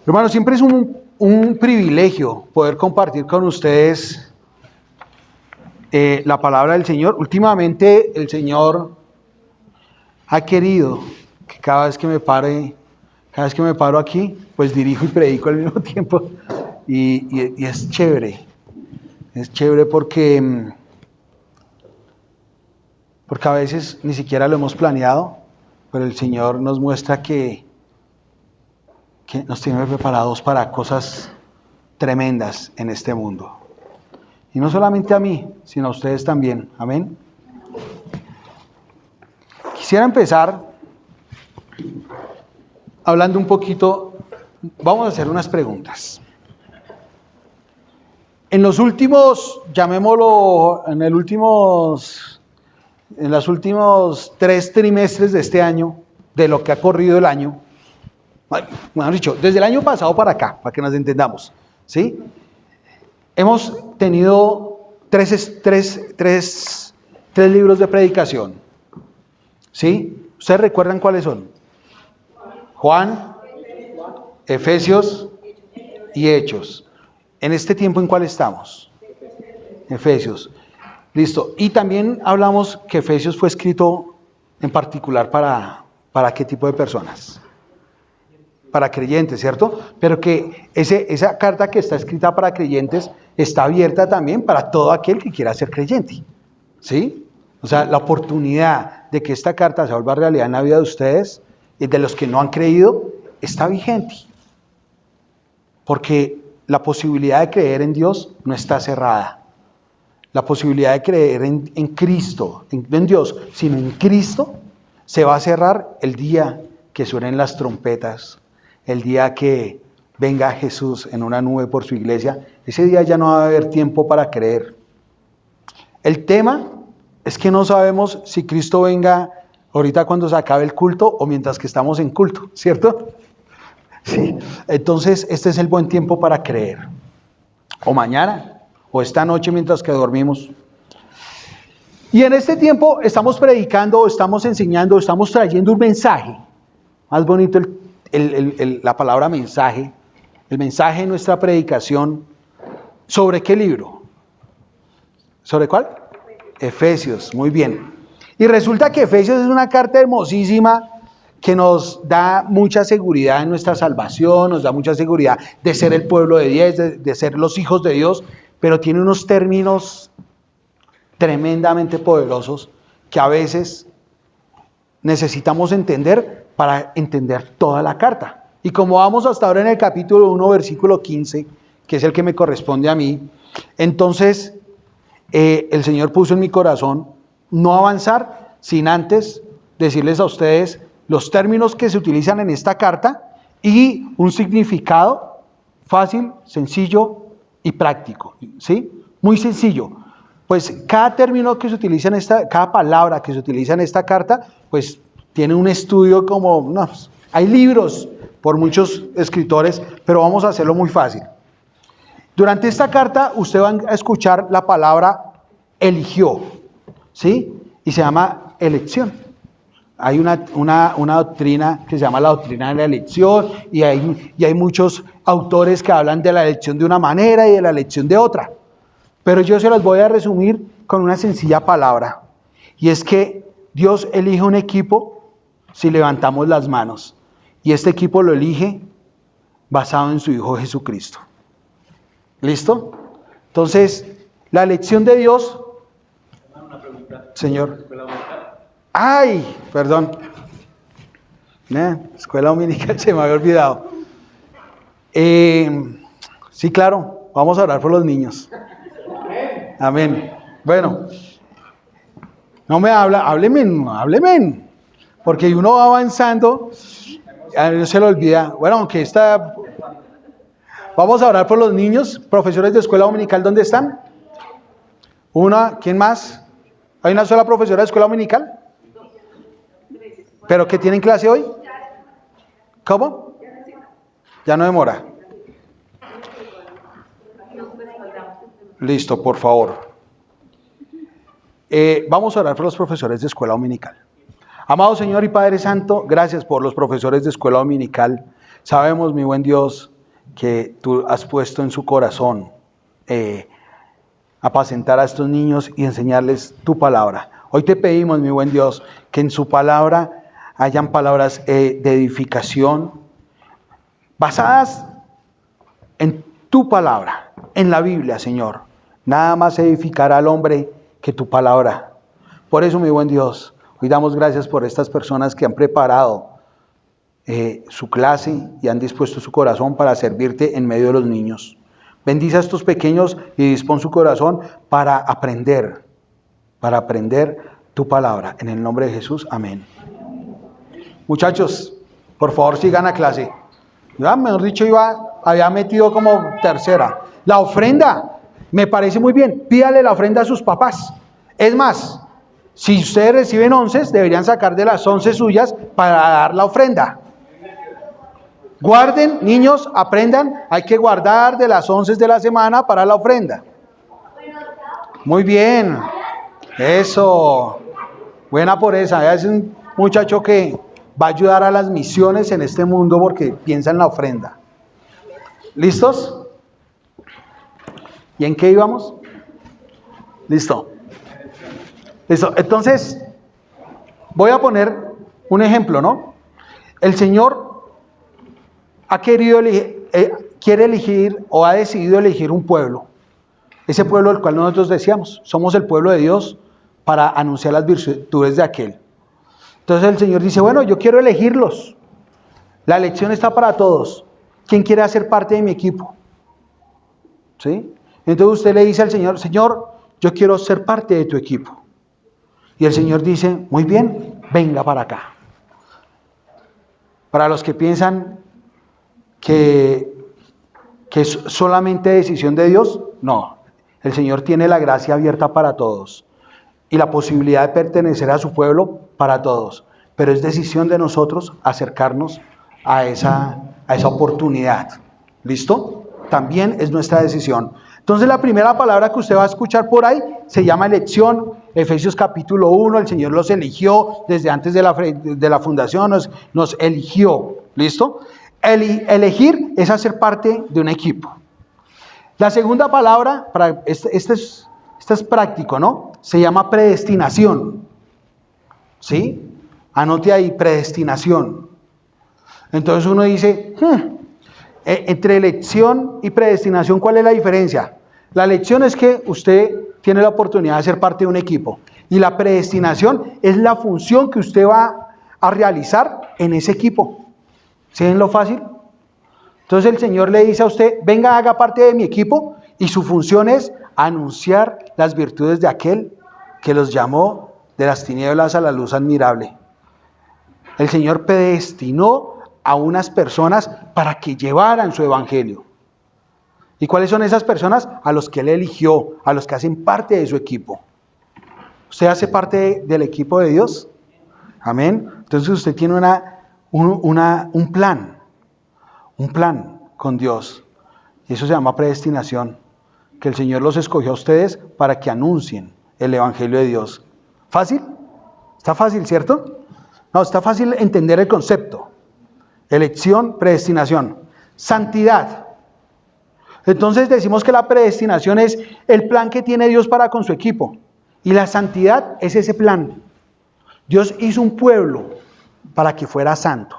Hermanos, siempre es un privilegio poder compartir con ustedes la palabra del Señor. Últimamente el Señor ha querido que cada vez que me paro aquí, pues dirijo y predico al mismo tiempo. Y es chévere. Es chévere porque a veces ni siquiera lo hemos planeado, pero el Señor nos muestra que nos tiene preparados para cosas tremendas en este mundo. Y no solamente a mí, sino a ustedes también. Amén. Quisiera empezar hablando un poquito, vamos a hacer unas preguntas. En los últimos, llamémoslo, en los últimos 3 trimestres de este año, de lo que ha corrido el año, mejor dicho, desde el año pasado para acá, para que nos entendamos, ¿sí? Hemos tenido tres libros de predicación, ¿sí? ¿Ustedes recuerdan cuáles son? Juan, Efesios y Hechos. En este tiempo, ¿en cuál estamos? Efesios. Listo. Y también hablamos que Efesios fue escrito en particular para qué tipo de personas. Para creyentes, ¿cierto? Pero que esa carta que está escrita para creyentes está abierta también para todo aquel que quiera ser creyente, ¿sí? O sea, la oportunidad de que esta carta se vuelva realidad en la vida de ustedes y de los que no han creído, está vigente. Porque la posibilidad de creer en Dios no está cerrada. La posibilidad de creer en Cristo, no en Dios, sino en Cristo, se va a cerrar el día que suenen las trompetas. El día que venga Jesús en una nube por su iglesia, ese día ya no va a haber tiempo para creer. El tema es que no sabemos si Cristo venga ahorita cuando se acabe el culto o mientras que estamos en culto, ¿cierto? Sí. Entonces, este es el buen tiempo para creer. O mañana, o esta noche mientras que dormimos. Y en este tiempo estamos predicando, estamos enseñando, estamos trayendo un mensaje. Más bonito la palabra mensaje, el mensaje de nuestra predicación. ¿Sobre qué libro? ¿Sobre cuál? Efesios, muy bien. Y resulta que Efesios es una carta hermosísima que nos da mucha seguridad en nuestra salvación, nos da mucha seguridad de ser el pueblo de Dios, de ser los hijos de Dios, pero tiene unos términos tremendamente poderosos que a veces necesitamos entender para entender toda la carta. Y como vamos hasta ahora en el capítulo 1, versículo 15, que es el que me corresponde a mí, entonces el Señor puso en mi corazón no avanzar sin antes decirles a ustedes los términos que se utilizan en esta carta y un significado fácil, sencillo y práctico, ¿sí? Muy sencillo. Pues cada término que se utiliza cada palabra que se utiliza en esta carta, pues tiene un estudio como, no, hay libros por muchos escritores, pero vamos a hacerlo muy fácil. Durante esta carta usted va a escuchar la palabra eligió, ¿sí? Y se llama elección. Hay una doctrina que se llama la doctrina de la elección y hay muchos autores que hablan de la elección de una manera y de la elección de otra. Pero yo se las voy a resumir con una sencilla palabra. Y es que Dios elige un equipo si levantamos las manos. Y este equipo lo elige basado en su Hijo Jesucristo. ¿Listo? Entonces, la elección de Dios... Una pregunta. Señor. ¡Ay! Perdón. Escuela dominical, se me había olvidado. Sí, claro. Vamos a orar por los niños. Amén. Bueno. No me hábleme. Porque uno va avanzando, no se le olvida. Bueno, aunque está... Vamos a orar por los niños, profesores de escuela dominical, ¿dónde están? Una, ¿quién más? ¿Hay una sola profesora de escuela dominical? ¿Pero que tienen clase hoy? ¿Cómo? Ya no demora. Listo, por favor. Vamos a orar por los profesores de escuela dominical. Amado Señor y Padre Santo, gracias por los profesores de escuela dominical. Sabemos, mi buen Dios, que tú has puesto en su corazón, apacentar a estos niños y enseñarles tu palabra. Hoy te pedimos, mi buen Dios, que en su palabra hayan palabras de edificación, basadas en tu palabra, en la Biblia, Señor. Nada más edificará al hombre que tu palabra. Por eso, mi buen Dios, hoy damos gracias por estas personas que han preparado su clase y han dispuesto su corazón para servirte en medio de los niños. Bendice a estos pequeños y dispón su corazón para aprender tu palabra. En el nombre de Jesús, amén. Muchachos, por favor sigan a clase. Ya, mejor dicho, había metido como tercera. La ofrenda, me parece muy bien. Pídale la ofrenda a sus papás. Es más, si ustedes reciben 11, deberían sacar de las 11 suyas para dar la ofrenda. Guarden, niños, aprendan. Hay que guardar de las 11 de la semana para la ofrenda. Muy bien. Eso. Buena por esa. Es un muchacho que va a ayudar a las misiones en este mundo porque piensa en la ofrenda. ¿Listos? ¿Y en qué íbamos? Listo. Listo. Entonces, voy a poner un ejemplo, ¿no? El Señor quiere elegir o ha decidido elegir un pueblo. Ese pueblo del cual nosotros decíamos, somos el pueblo de Dios para anunciar las virtudes de aquel. Entonces el Señor dice, bueno, yo quiero elegirlos. La elección está para todos. ¿Quién quiere hacer parte de mi equipo? ¿Sí? Entonces usted le dice al Señor, Señor, yo quiero ser parte de tu equipo. Y el Señor dice, muy bien, venga para acá. Para los que piensan que es solamente decisión de Dios, no. El Señor tiene la gracia abierta para todos y la posibilidad de pertenecer a su pueblo para todos. Pero es decisión de nosotros acercarnos a esa oportunidad. ¿Listo? También es nuestra decisión. Entonces la primera palabra que usted va a escuchar por ahí se llama elección. Efesios capítulo 1, el Señor los eligió desde antes de la fundación, nos eligió. ¿Listo? Elegir es hacer parte de un equipo. La segunda palabra, este es práctico, ¿no? Se llama predestinación. ¿Sí? Anote ahí, predestinación. Entonces uno dice, entre elección y predestinación, ¿cuál es la diferencia? La elección es que usted tiene la oportunidad de ser parte de un equipo. Y la predestinación es la función que usted va a realizar en ese equipo. ¿Sí ven lo fácil? Entonces el Señor le dice a usted, venga, haga parte de mi equipo, y su función es anunciar las virtudes de aquel que los llamó de las tinieblas a la luz admirable. El Señor predestinó a unas personas para que llevaran su evangelio. ¿Y cuáles son esas personas? A los que Él eligió, a los que hacen parte de su equipo. ¿Usted hace parte del equipo de Dios? Amén. Entonces usted tiene un plan con Dios. Y eso se llama predestinación. Que el Señor los escogió a ustedes para que anuncien el evangelio de Dios. ¿Fácil? ¿Está fácil, cierto? No, está fácil entender el concepto. Elección, predestinación. Santidad. Entonces decimos que la predestinación es el plan que tiene Dios para con su equipo. Y la santidad es ese plan. Dios hizo un pueblo para que fuera santo.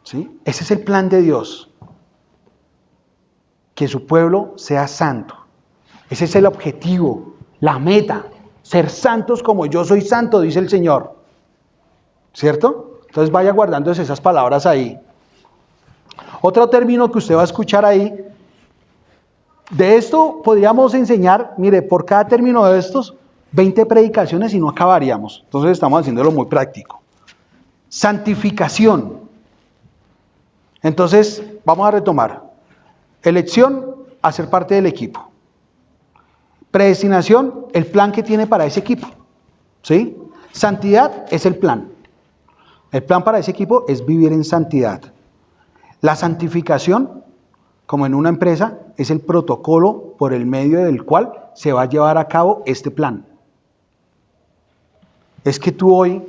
¿Sí? Ese es el plan de Dios. Que su pueblo sea santo. Ese es el objetivo, la meta. Ser santos como yo soy santo, dice el Señor. ¿Cierto? Entonces vaya guardándose esas palabras ahí. Otro término que usted va a escuchar ahí. De esto podríamos enseñar, mire, por cada término de estos, 20 predicaciones y no acabaríamos. Entonces estamos haciéndolo muy práctico. Santificación. Entonces, vamos a retomar. Elección, hacer parte del equipo. Predestinación, el plan que tiene para ese equipo. ¿Sí? Santidad es el plan. El plan para ese equipo es vivir en santidad. La santificación, como en una empresa, es el protocolo por el medio del cual se va a llevar a cabo este plan. Es que tú hoy,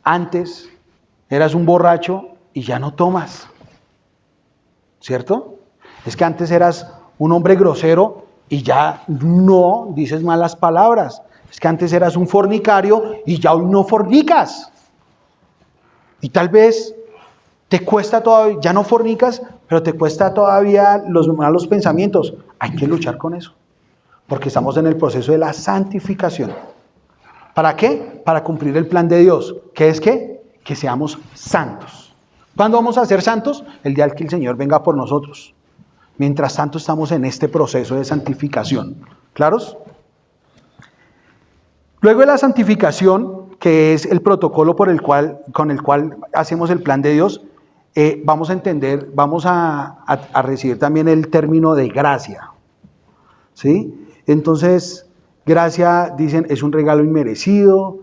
antes, eras un borracho y ya no tomas. ¿cierto? Es que antes eras un hombre grosero y ya no dices malas palabras. Es que antes eras un fornicario y ya hoy no fornicas. Y tal vez te cuesta todavía, ya no fornicas, pero te cuesta todavía los malos pensamientos. Hay que luchar con eso, porque estamos en el proceso de la santificación. ¿Para qué? Para cumplir el plan de Dios. ¿Qué es qué? Que seamos santos. ¿Cuándo vamos a ser santos? El día que el Señor venga por nosotros. Mientras tanto estamos en este proceso de santificación. ¿Claros? Luego de la santificación, que es el protocolo con el cual hacemos el plan de Dios, vamos a entender, vamos a recibir también el término de gracia. ¿Sí? Entonces, gracia, dicen, es un regalo inmerecido,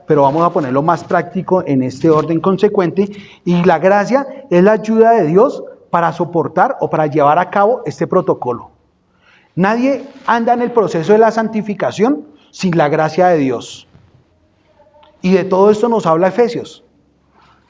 pero vamos a ponerlo más práctico en este orden consecuente. Y la gracia es la ayuda de Dios para soportar o para llevar a cabo este protocolo. Nadie anda en el proceso de la santificación sin la gracia de Dios. Y de todo esto nos habla Efesios.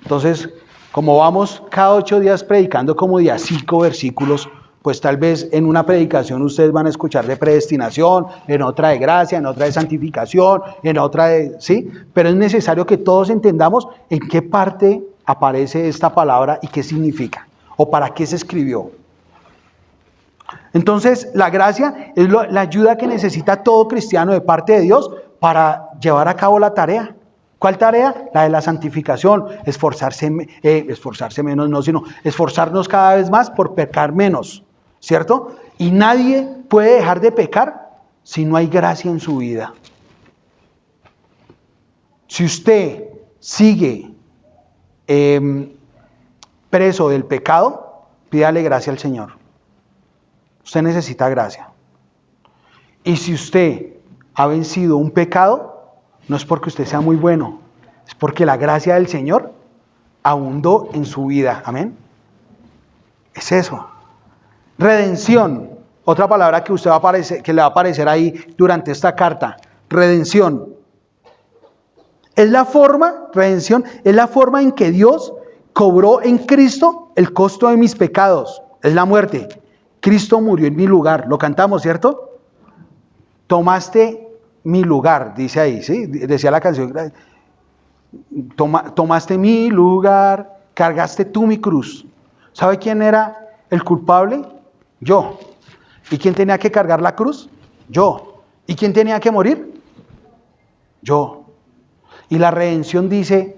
Entonces, como vamos cada 8 días predicando como de a 5 versículos, pues tal vez en una predicación ustedes van a escuchar de predestinación, en otra de gracia, en otra de santificación, en otra de... ¿sí? Pero es necesario que todos entendamos en qué parte aparece esta palabra y qué significa, o para qué se escribió. Entonces, la gracia es la ayuda que necesita todo cristiano de parte de Dios para llevar a cabo la tarea. ¿Cuál tarea? La de la santificación, esforzarse menos, no, sino esforzarnos cada vez más por pecar menos, ¿cierto? Y nadie puede dejar de pecar si no hay gracia en su vida. Si usted sigue preso del pecado, pídale gracia al Señor. Usted necesita gracia. Y si usted ha vencido un pecado, no es porque usted sea muy bueno, es porque la gracia del Señor abundó en su vida. Amén. Es eso. Redención. Otra palabra que usted que le va a aparecer ahí durante esta carta. Redención. Redención es la forma en que Dios cobró en Cristo el costo de mis pecados. Es la muerte. Cristo murió en mi lugar. Lo cantamos, ¿cierto? Tomaste mi lugar, dice ahí, ¿sí? Decía la canción. Tomaste mi lugar, cargaste tú mi cruz. ¿Sabe quién era el culpable? Yo. ¿Y quién tenía que cargar la cruz? Yo. ¿Y quién tenía que morir? Yo. Y la redención dice,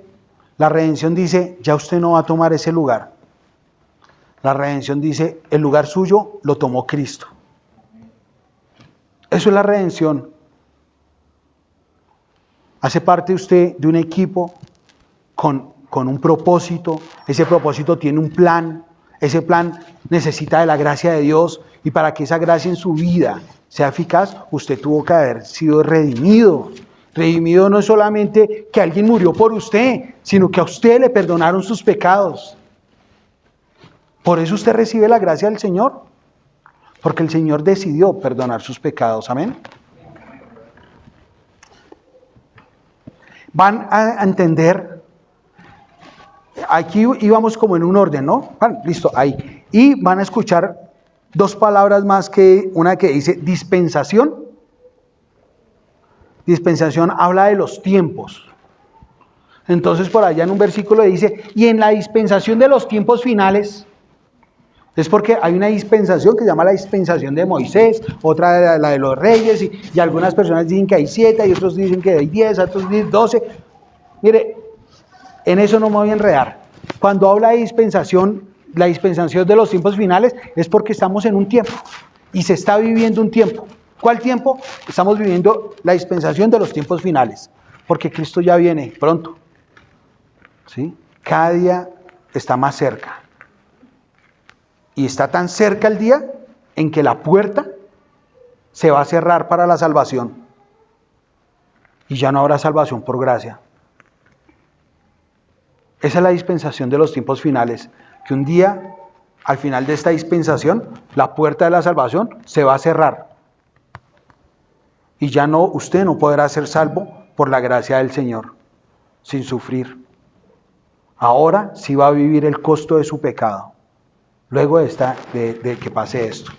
ya usted no va a tomar ese lugar. La redención dice, el lugar suyo lo tomó Cristo. Eso es la redención. Hace parte usted de un equipo con un propósito. Ese propósito tiene un plan. Ese plan necesita de la gracia de Dios. Y para que esa gracia en su vida sea eficaz, usted tuvo que haber sido redimido. Redimido no es solamente que alguien murió por usted, sino que a usted le perdonaron sus pecados. Por eso usted recibe la gracia del Señor. Porque el Señor decidió perdonar sus pecados. Amén. Van a entender. Aquí íbamos como en un orden, ¿no? Bueno, listo, ahí. Y van a escuchar 2 palabras más, una que dice dispensación. Dispensación habla de los tiempos. Entonces por allá en un versículo dice, y en la dispensación de los tiempos finales, es porque hay una dispensación que se llama la dispensación de Moisés, otra la de los reyes, y algunas personas dicen que hay 7, y otros dicen que hay 10, otros dicen 12. Mire, en eso no me voy a enredar. Cuando habla de dispensación, la dispensación de los tiempos finales, es porque estamos en un tiempo, y se está viviendo un tiempo. ¿Cuál tiempo? Estamos viviendo la dispensación de los tiempos finales, porque Cristo ya viene pronto. ¿Sí? Cada día está más cerca. Y está tan cerca el día en que la puerta se va a cerrar para la salvación. Y ya no habrá salvación por gracia. Esa es la dispensación de los tiempos finales. Que un día, al final de esta dispensación, la puerta de la salvación se va a cerrar. Y ya no, usted no podrá ser salvo por la gracia del Señor, sin sufrir. Ahora sí va a vivir el costo de su pecado. luego de que pase esto.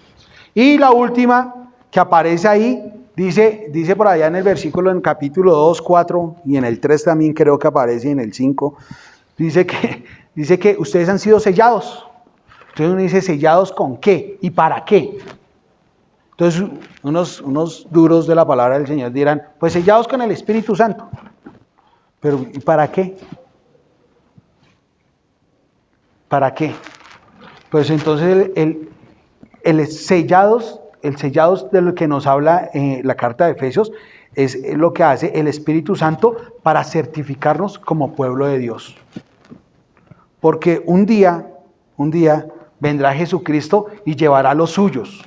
Y la última que aparece ahí, dice por allá en el versículo, en capítulo 2, 4 y en el 3 también creo que aparece, y en el 5, dice que ustedes han sido sellados. Entonces uno dice, ¿sellados con qué? ¿Y para qué? Entonces unos duros de la palabra del Señor dirán, pues sellados con el Espíritu Santo. Pero ¿y para qué? ¿Para qué? Pues entonces el sellados de lo que nos habla la carta de Efesios es lo que hace el Espíritu Santo para certificarnos como pueblo de Dios. Porque un día vendrá Jesucristo y llevará a los suyos.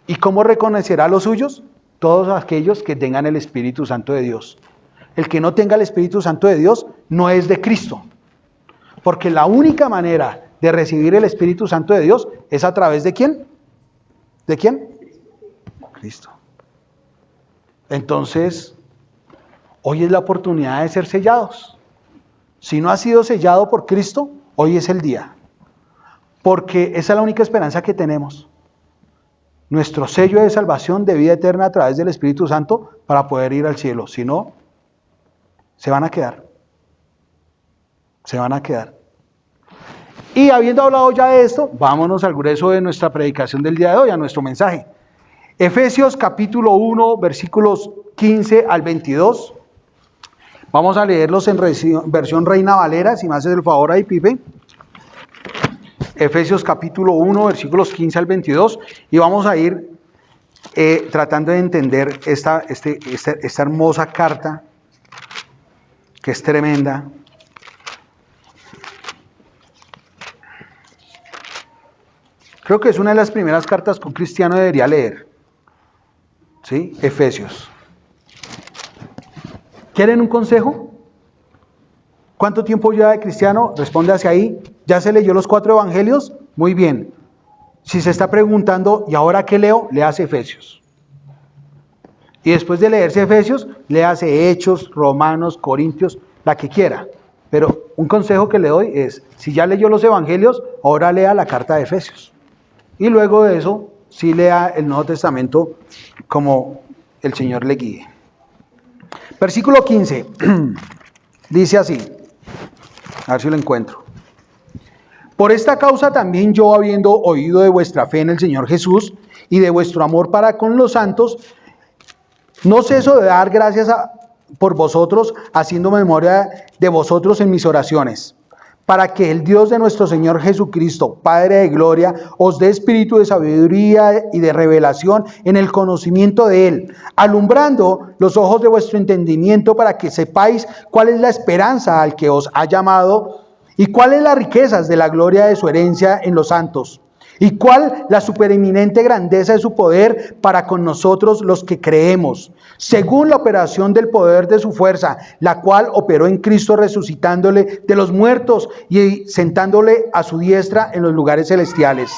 ¿Y cómo reconocerá a los suyos? Todos aquellos que tengan el Espíritu Santo de Dios. El que no tenga el Espíritu Santo de Dios no es de Cristo. Porque la única manera de recibir el Espíritu Santo de Dios es a través de ¿quién? ¿De quién? Cristo. Entonces, hoy es la oportunidad de ser sellados. Si no has sido sellado por Cristo, hoy es el día. Porque esa es la única esperanza que tenemos. Nuestro sello de salvación de vida eterna a través del Espíritu Santo para poder ir al cielo. Si no, se van a quedar. Se van a quedar. Y habiendo hablado ya de esto, vámonos al grueso de nuestra predicación del día de hoy, a nuestro mensaje. Efesios capítulo 1, versículos 15 al 22. Vamos a leerlos en versión Reina Valera, si me haces el favor ahí, Pipe. Efesios capítulo 1, versículos 15 al 22. Y vamos a ir tratando de entender esta hermosa carta, que es tremenda. Creo que es una de las primeras cartas que un cristiano debería leer. ¿Sí? Efesios. ¿Quieren un consejo? ¿Cuánto tiempo lleva de cristiano? Responde hacia ahí. ¿Ya se leyó los 4 evangelios? Muy bien. Si se está preguntando, ¿y ahora qué leo? Léase Efesios. Y después de leerse Efesios, léase Hechos, Romanos, Corintios, la que quiera. Pero un consejo que le doy es, si ya leyó los evangelios, ahora lea la carta de Efesios. Y luego de eso, sí lea el Nuevo Testamento como el Señor le guíe. Versículo 15, dice así, a ver si lo encuentro. Por esta causa también yo, habiendo oído de vuestra fe en el Señor Jesús y de vuestro amor para con los santos, no ceso de dar gracias por vosotros, haciendo memoria de vosotros en mis oraciones, para que el Dios de nuestro Señor Jesucristo, Padre de gloria, os dé espíritu de sabiduría y de revelación en el conocimiento de Él, alumbrando los ojos de vuestro entendimiento para que sepáis cuál es la esperanza al que os ha llamado y cuáles las riquezas de la gloria de su herencia en los santos. ¿Y cuál la supereminente grandeza de su poder para con nosotros los que creemos? Según la operación del poder de su fuerza, la cual operó en Cristo resucitándole de los muertos y sentándole a su diestra en los lugares celestiales.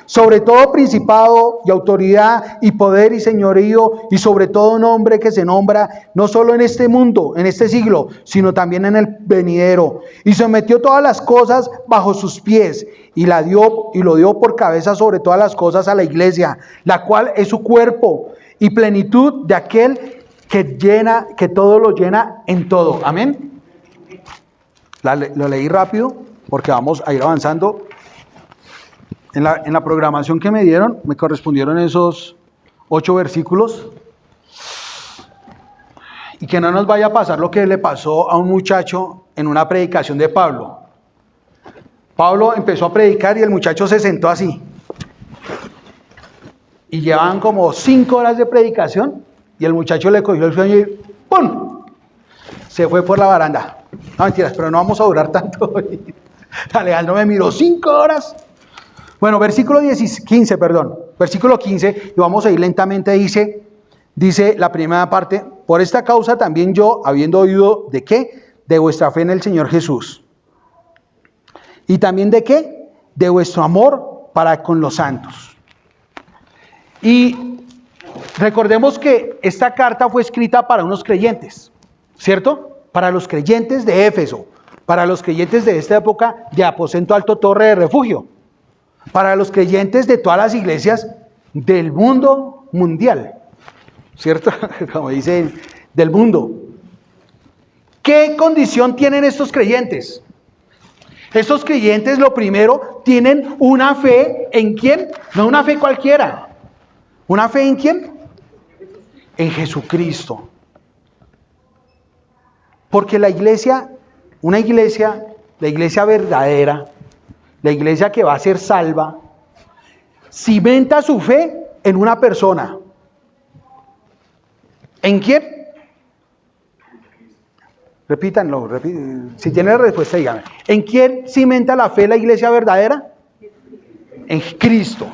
Sobre todo principado y autoridad y poder y señorío y sobre todo nombre que se nombra no solo en este mundo, en este siglo, sino también en el venidero. Y sometió todas las cosas bajo sus pies y lo dio por cabeza sobre todas las cosas a la iglesia, la cual es su cuerpo y plenitud de aquel que todo lo llena en todo. Amén. Lo leí rápido porque vamos a ir avanzando. En la programación que me dieron, me correspondieron esos 8 versículos. Y que no nos vaya a pasar lo que le pasó a un muchacho en una predicación de Pablo. Pablo empezó a predicar y el muchacho se sentó así. Y llevaban como 5 horas de predicación y el muchacho le cogió el sueño y ¡pum! Se fue por la baranda. No mentiras, pero no vamos a durar tanto. Alejandro me miró 5 horas. Bueno, versículo 15, y vamos a ir lentamente, dice la primera parte, por esta causa también yo, habiendo oído ¿de qué? De vuestra fe en el Señor Jesús. ¿Y también de qué? De vuestro amor para con los santos. Y recordemos que esta carta fue escrita para unos creyentes, ¿cierto? Para los creyentes de Éfeso, para los creyentes de esta época de Aposento Alto Torre de Refugio. para los creyentes de todas las iglesias del mundo mundial, ¿cierto? Como dicen, del mundo. ¿Qué condición tienen estos creyentes? Estos creyentes, lo primero, tienen una fe ¿en quién? No una fe cualquiera. ¿Una fe en quién? En Jesucristo. Porque la iglesia, la iglesia verdadera, la iglesia que va a ser salva, cimenta su fe en una persona. ¿En quién? Repítanlo, si tienen la respuesta, díganme. ¿En quién cimenta la fe la iglesia verdadera? En Cristo.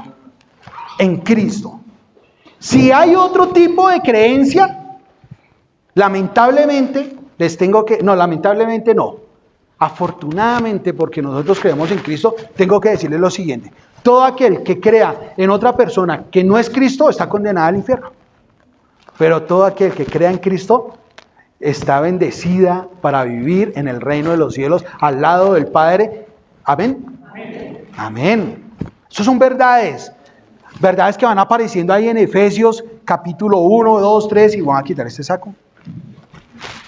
En Cristo. Si hay otro tipo de creencia, lamentablemente, lamentablemente no. Afortunadamente, porque nosotros creemos en Cristo, tengo que decirles lo siguiente. Todo aquel que crea en otra persona que no es Cristo está condenado al infierno. Pero todo aquel que crea en Cristo está bendecida para vivir en el reino de los cielos al lado del Padre. ¿Amén? Amén. Amén. Esas son verdades. Verdades que van apareciendo ahí en Efesios capítulo 1, 2, 3. Y voy a quitar este saco.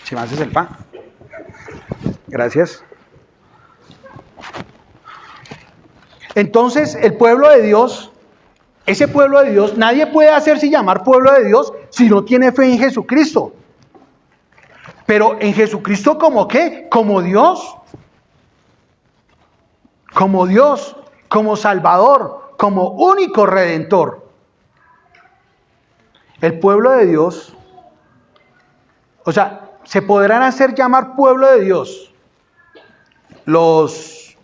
Si me haces el pan. Gracias. Entonces, el pueblo de Dios, ese pueblo de Dios, nadie puede hacerse llamar pueblo de Dios si no tiene fe en Jesucristo. Pero en Jesucristo, ¿como qué? Como Dios. Como Dios, como Salvador, como único Redentor. El pueblo de Dios, o sea, se podrán hacer llamar pueblo de Dios los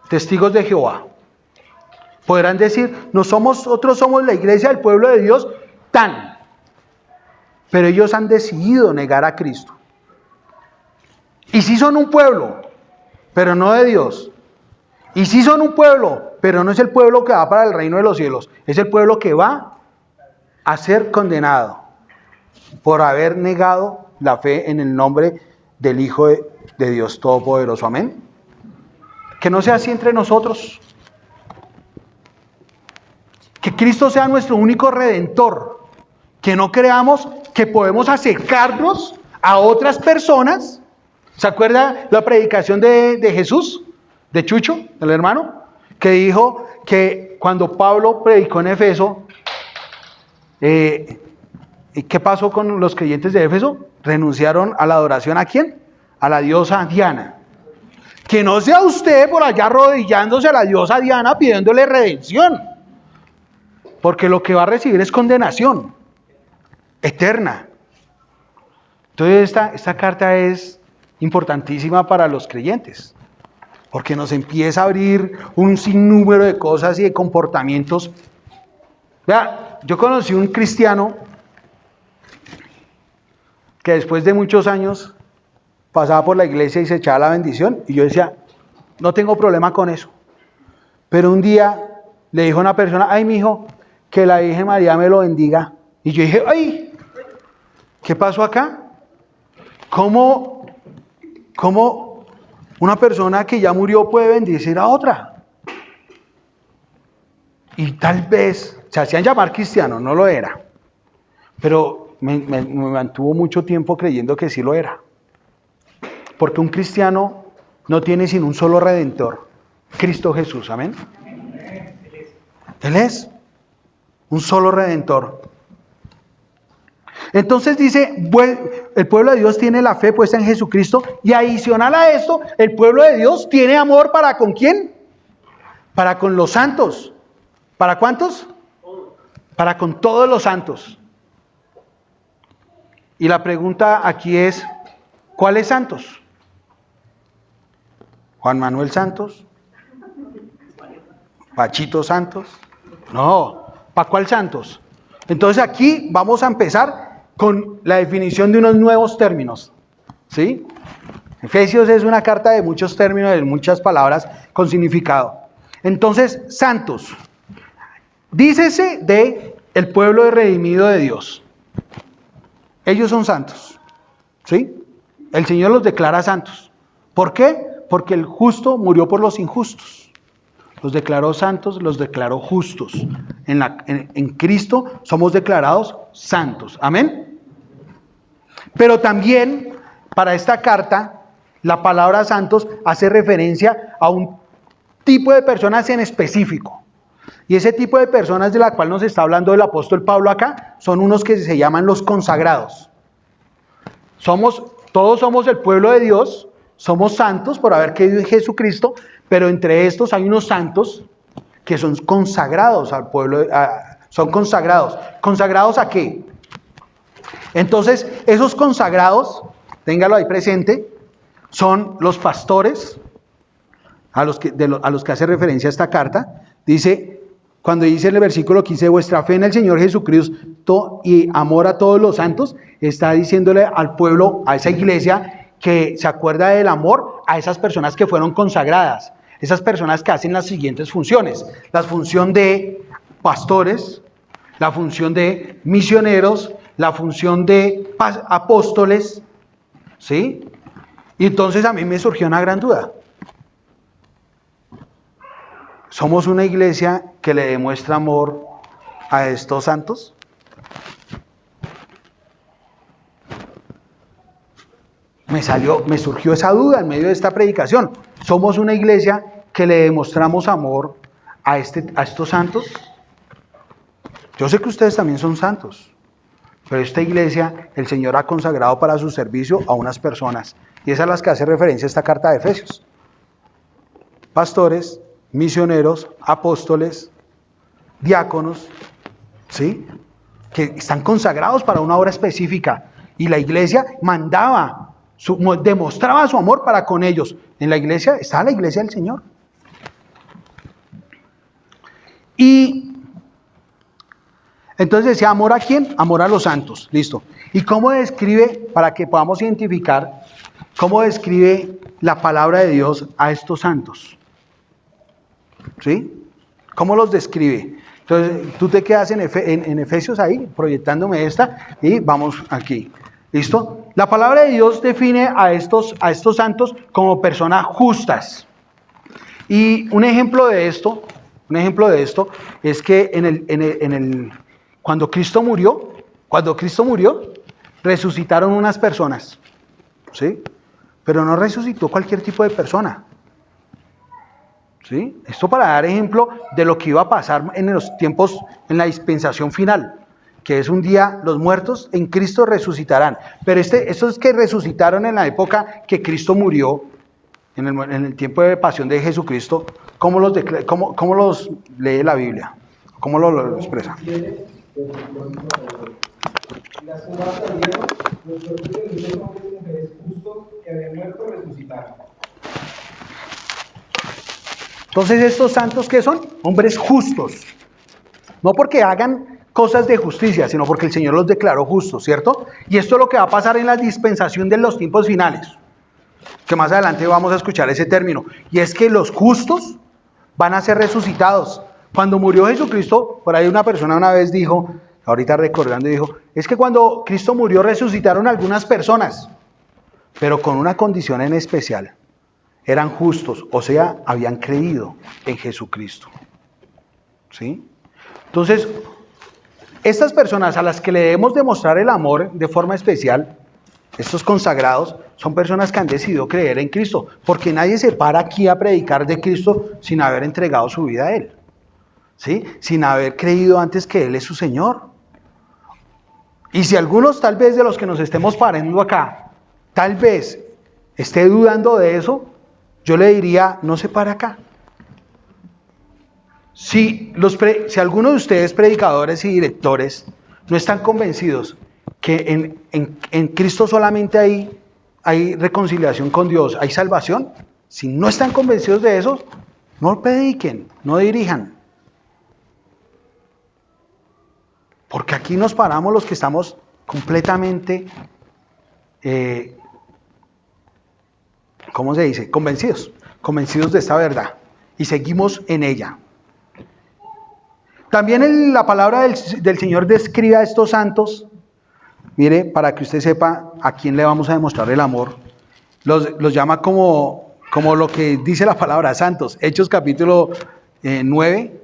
testigos de Jehová. Podrán decir, nosotros somos la iglesia del pueblo de Dios, pero ellos han decidido negar a Cristo. Y sí son un pueblo, pero no de Dios. Y sí son un pueblo, pero no es el pueblo que va para el reino de los cielos. Es el pueblo que va a ser condenado por haber negado la fe en el nombre del Hijo de Dios Todopoderoso. Amén. Que no sea así entre nosotros. Que Cristo sea nuestro único Redentor. Que no creamos que podemos acercarnos a otras personas. ¿Se acuerda la predicación de Jesús? De Chucho, el hermano, que dijo que cuando Pablo predicó en Éfeso, ¿qué pasó con los creyentes de Éfeso? Renunciaron a la adoración ¿a quién? A la diosa Diana. Que no sea usted por allá arrodillándose a la diosa Diana pidiéndole redención, porque lo que va a recibir es condenación eterna. Entonces esta carta es importantísima para los creyentes, porque nos empieza a abrir un sinnúmero de cosas y de comportamientos. Vea, yo conocí un cristiano que después de muchos años pasaba por la iglesia y se echaba la bendición, y yo decía, no tengo problema con eso. Pero un día le dijo a una persona, ay, mijo, que la Virgen María me lo bendiga. Y yo dije, ay, ¿qué pasó acá? ¿Cómo una persona que ya murió puede bendecir a otra? Y tal vez se hacían llamar cristianos, no lo era, pero me mantuvo mucho tiempo creyendo que sí lo era. Porque un cristiano no tiene sino un solo Redentor, Cristo Jesús, amén. Él es un solo Redentor. Entonces dice, el pueblo de Dios tiene la fe puesta en Jesucristo, y adicional a esto, el pueblo de Dios tiene amor ¿para con quién? Para con los santos. ¿Para cuántos? Para con todos los santos. Y la pregunta aquí es, ¿cuáles santos? ¿Juan Manuel Santos? ¿Pachito Santos? No, ¿para cuál santos? Entonces aquí vamos a empezar con la definición de unos nuevos términos, ¿sí? Efesios es una carta de muchos términos, de muchas palabras con significado. Entonces, santos. Dícese de el pueblo redimido de Dios. Ellos son santos, ¿sí? El Señor los declara santos. ¿Por qué? Porque el justo murió por los injustos. los declaró santos, los declaró justos. En Cristo somos declarados santos. Amén. Pero también para esta carta, la palabra santos hace referencia a un tipo de personas en específico. Y ese tipo de personas de la cual nos está hablando el apóstol Pablo acá, son unos que se llaman los consagrados. Todos somos el pueblo de Dios, somos santos por haber creído en Jesucristo, pero entre estos hay unos santos que son consagrados al pueblo, son consagrados. ¿Consagrados a qué? Entonces, esos consagrados, téngalo ahí presente, son los pastores, a los que hace referencia esta carta. Dice, cuando dice en el versículo 15, vuestra fe en el Señor Jesucristo y amor a todos los santos, está diciéndole al pueblo, a esa iglesia, que se acuerda del amor a esas personas que fueron consagradas, esas personas que hacen las siguientes funciones: la función de pastores, la función de misioneros, la función de apóstoles, ¿sí? Y entonces a mí me surgió una gran duda. ¿Somos una iglesia que le demuestra amor a estos santos? Me surgió esa duda en medio de esta predicación. ¿Somos una iglesia que le demostramos amor a estos santos? Yo sé que ustedes también son santos, pero esta iglesia el Señor ha consagrado para su servicio a unas personas, y esas a las que hace referencia esta carta de Efesios: pastores, misioneros, apóstoles, diáconos, ¿sí? Que están consagrados para una obra específica, y la iglesia demostraba su amor para con ellos. En la iglesia está la iglesia del Señor. Y entonces decía, ¿amor a quién? Amor a los santos. Listo. ¿Y cómo describe, para que podamos identificar, cómo describe la palabra de Dios a estos santos? ¿Sí? ¿Cómo los describe? Entonces, tú te quedas en Efesios ahí, proyectándome esta, y vamos aquí. ¿Listo? La palabra de Dios define a estos santos como personas justas. Y un ejemplo de esto es que cuando Cristo murió, resucitaron unas personas, ¿sí? Pero no resucitó cualquier tipo de persona, ¿sí? Esto para dar ejemplo de lo que iba a pasar en los tiempos, en la dispensación final, que es un día los muertos en Cristo resucitarán. Pero estos que resucitaron en la época que Cristo murió, en el tiempo de pasión de Jesucristo, ¿cómo los lee la Biblia? ¿Cómo lo expresa? Las cosas salieron, los cuerpos de muchos hombres y mujeres justos que habían muerto resucitaron. Entonces, ¿estos santos qué son? Hombres justos. No porque hagan cosas de justicia, sino porque el Señor los declaró justos, ¿cierto? Y esto es lo que va a pasar en la dispensación de los tiempos finales, que más adelante vamos a escuchar ese término. Y es que los justos van a ser resucitados. Cuando murió Jesucristo, por ahí una persona una vez dijo, ahorita recordando, dijo, es que cuando Cristo murió resucitaron algunas personas, pero con una condición en especial: eran justos, o sea, habían creído en Jesucristo, ¿sí? Entonces, estas personas a las que le debemos demostrar el amor de forma especial, estos consagrados, son personas que han decidido creer en Cristo, porque nadie se para aquí a predicar de Cristo sin haber entregado su vida a Él, ¿sí? Sin haber creído antes que Él es su Señor. Y si algunos tal vez de los que nos estemos parando acá, tal vez esté dudando de eso, yo le diría, no se para acá. Si alguno de ustedes, predicadores y directores, no están convencidos que en Cristo solamente hay reconciliación con Dios, hay salvación, si no están convencidos de eso, no prediquen, no dirijan. Porque aquí nos paramos los que estamos completamente, ¿cómo se dice? Convencidos de esta verdad, y seguimos en ella. También la palabra del Señor describe a estos santos, mire, para que usted sepa a quién le vamos a demostrar el amor. Los llama como lo que dice la palabra santos. Hechos capítulo 9.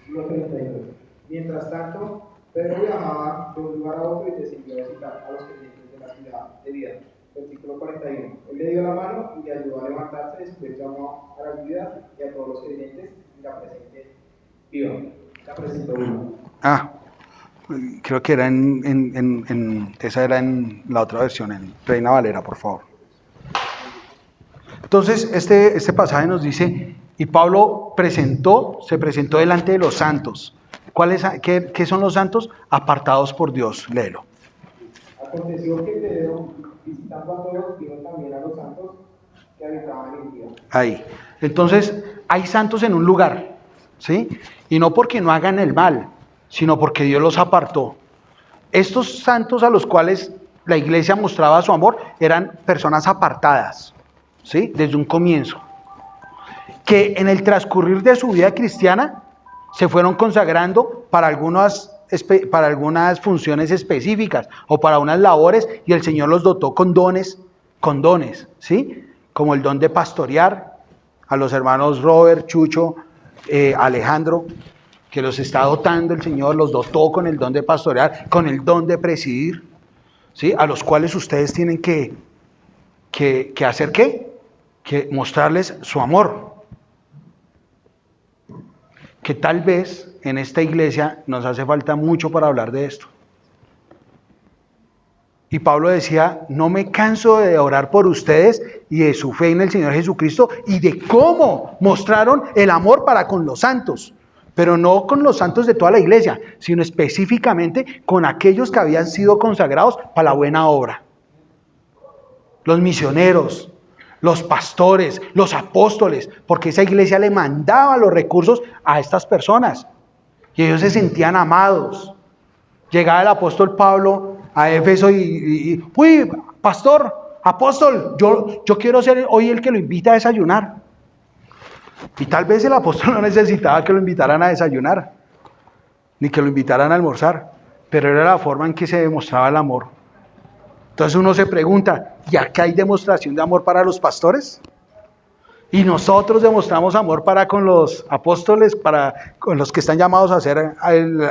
Versículo 32. Mientras tanto, Pedro viajaba de un lugar a otro y decidió visitar a los creyentes de la ciudad de Lida. Versículo 41. Él le dio la mano y le ayudó a levantarse, después llamó a la viuda y a todos los creyentes y la presente viva. La presentó viva. Creo que era esa era en la otra versión, en Reina Valera, por favor. Entonces, este pasaje nos dice, y Pablo se presentó delante de los santos. ¿Qué son los santos? Apartados por Dios. Léelo. Aconteció que Pedro, visitando a todos, vino también a los santos que habitaban en Lida. Ahí. Entonces, hay santos en un lugar, ¿sí? Y no porque no hagan el mal, sino porque Dios los apartó. Estos santos a los cuales la iglesia mostraba su amor eran personas apartadas, ¿sí? Desde un comienzo. Que en el transcurrir de su vida cristiana se fueron consagrando para algunas funciones específicas o para unas labores, y el Señor los dotó con dones, ¿sí? Como el don de pastorear, a los hermanos Robert, Chucho, Alejandro, que los está dotando el Señor, los dotó con el don de pastorear, con el don de presidir, ¿sí? A los cuales ustedes tienen que hacer ¿qué? Que mostrarles su amor. Que tal vez en esta iglesia nos hace falta mucho para hablar de esto. Y Pablo decía, no me canso de orar por ustedes y de su fe en el Señor Jesucristo y de cómo mostraron el amor para con los santos. Pero no con los santos de toda la iglesia, sino específicamente con aquellos que habían sido consagrados para la buena obra. Los misioneros, los pastores, los apóstoles, porque esa iglesia le mandaba los recursos a estas personas y ellos se sentían amados. Llegaba el apóstol Pablo a Éfeso y uy, pastor, apóstol, yo quiero ser hoy el que lo invita a desayunar. Y tal vez el apóstol no necesitaba que lo invitaran a desayunar, ni que lo invitaran a almorzar, pero era la forma en que se demostraba el amor. Entonces uno se pregunta, ¿y acá hay demostración de amor para los pastores? Y nosotros demostramos amor para con los apóstoles, con los que están llamados a hacer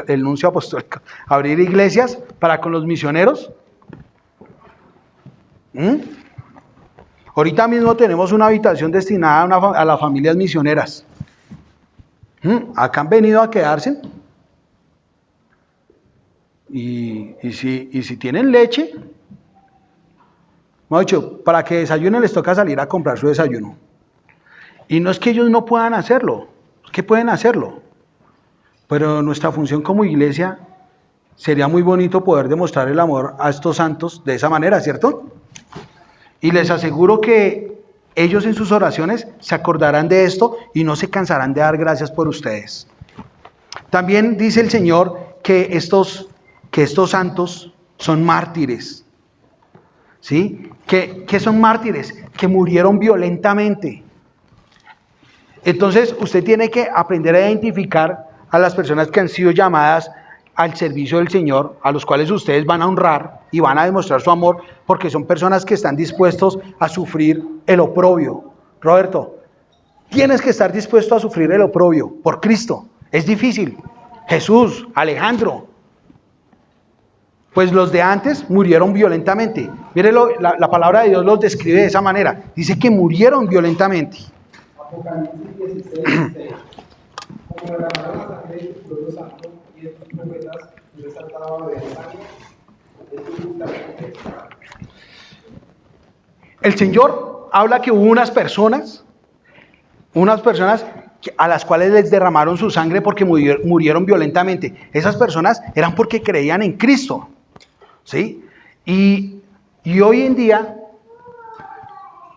el nuncio apostólico, abrir iglesias, para con los misioneros. Ahorita mismo tenemos una habitación destinada a las familias misioneras. Acá han venido a quedarse. Y si tienen leche, hemos dicho, para que desayunen les toca salir a comprar su desayuno. Y no es que ellos no puedan hacerlo, es que pueden hacerlo. Pero nuestra función como iglesia sería muy bonito poder demostrar el amor a estos santos de esa manera, ¿cierto? Y les aseguro que ellos en sus oraciones se acordarán de esto y no se cansarán de dar gracias por ustedes. También dice el Señor que estos santos son mártires. ¿Sí? ¿Qué son mártires? Que murieron violentamente. Entonces usted tiene que aprender a identificar a las personas que han sido llamadas al servicio del Señor, a los cuales ustedes van a honrar y van a demostrar su amor, porque son personas que están dispuestos a sufrir el oprobio. Roberto, tienes que estar dispuesto a sufrir el oprobio por Cristo. Es difícil. Jesús, Alejandro. Pues los de antes murieron violentamente. Mírenlo, la palabra de Dios los describe de esa manera. Dice que murieron violentamente. Apocalipsis 16:6. Como derramaron la sangre de tu pueblo santo y de tus profetas, y les saltaba de sangre, de tu sangre. El Señor habla que hubo unas personas a las cuales les derramaron su sangre porque murieron violentamente. Esas personas eran porque creían en Cristo, ¿sí? Y hoy en día,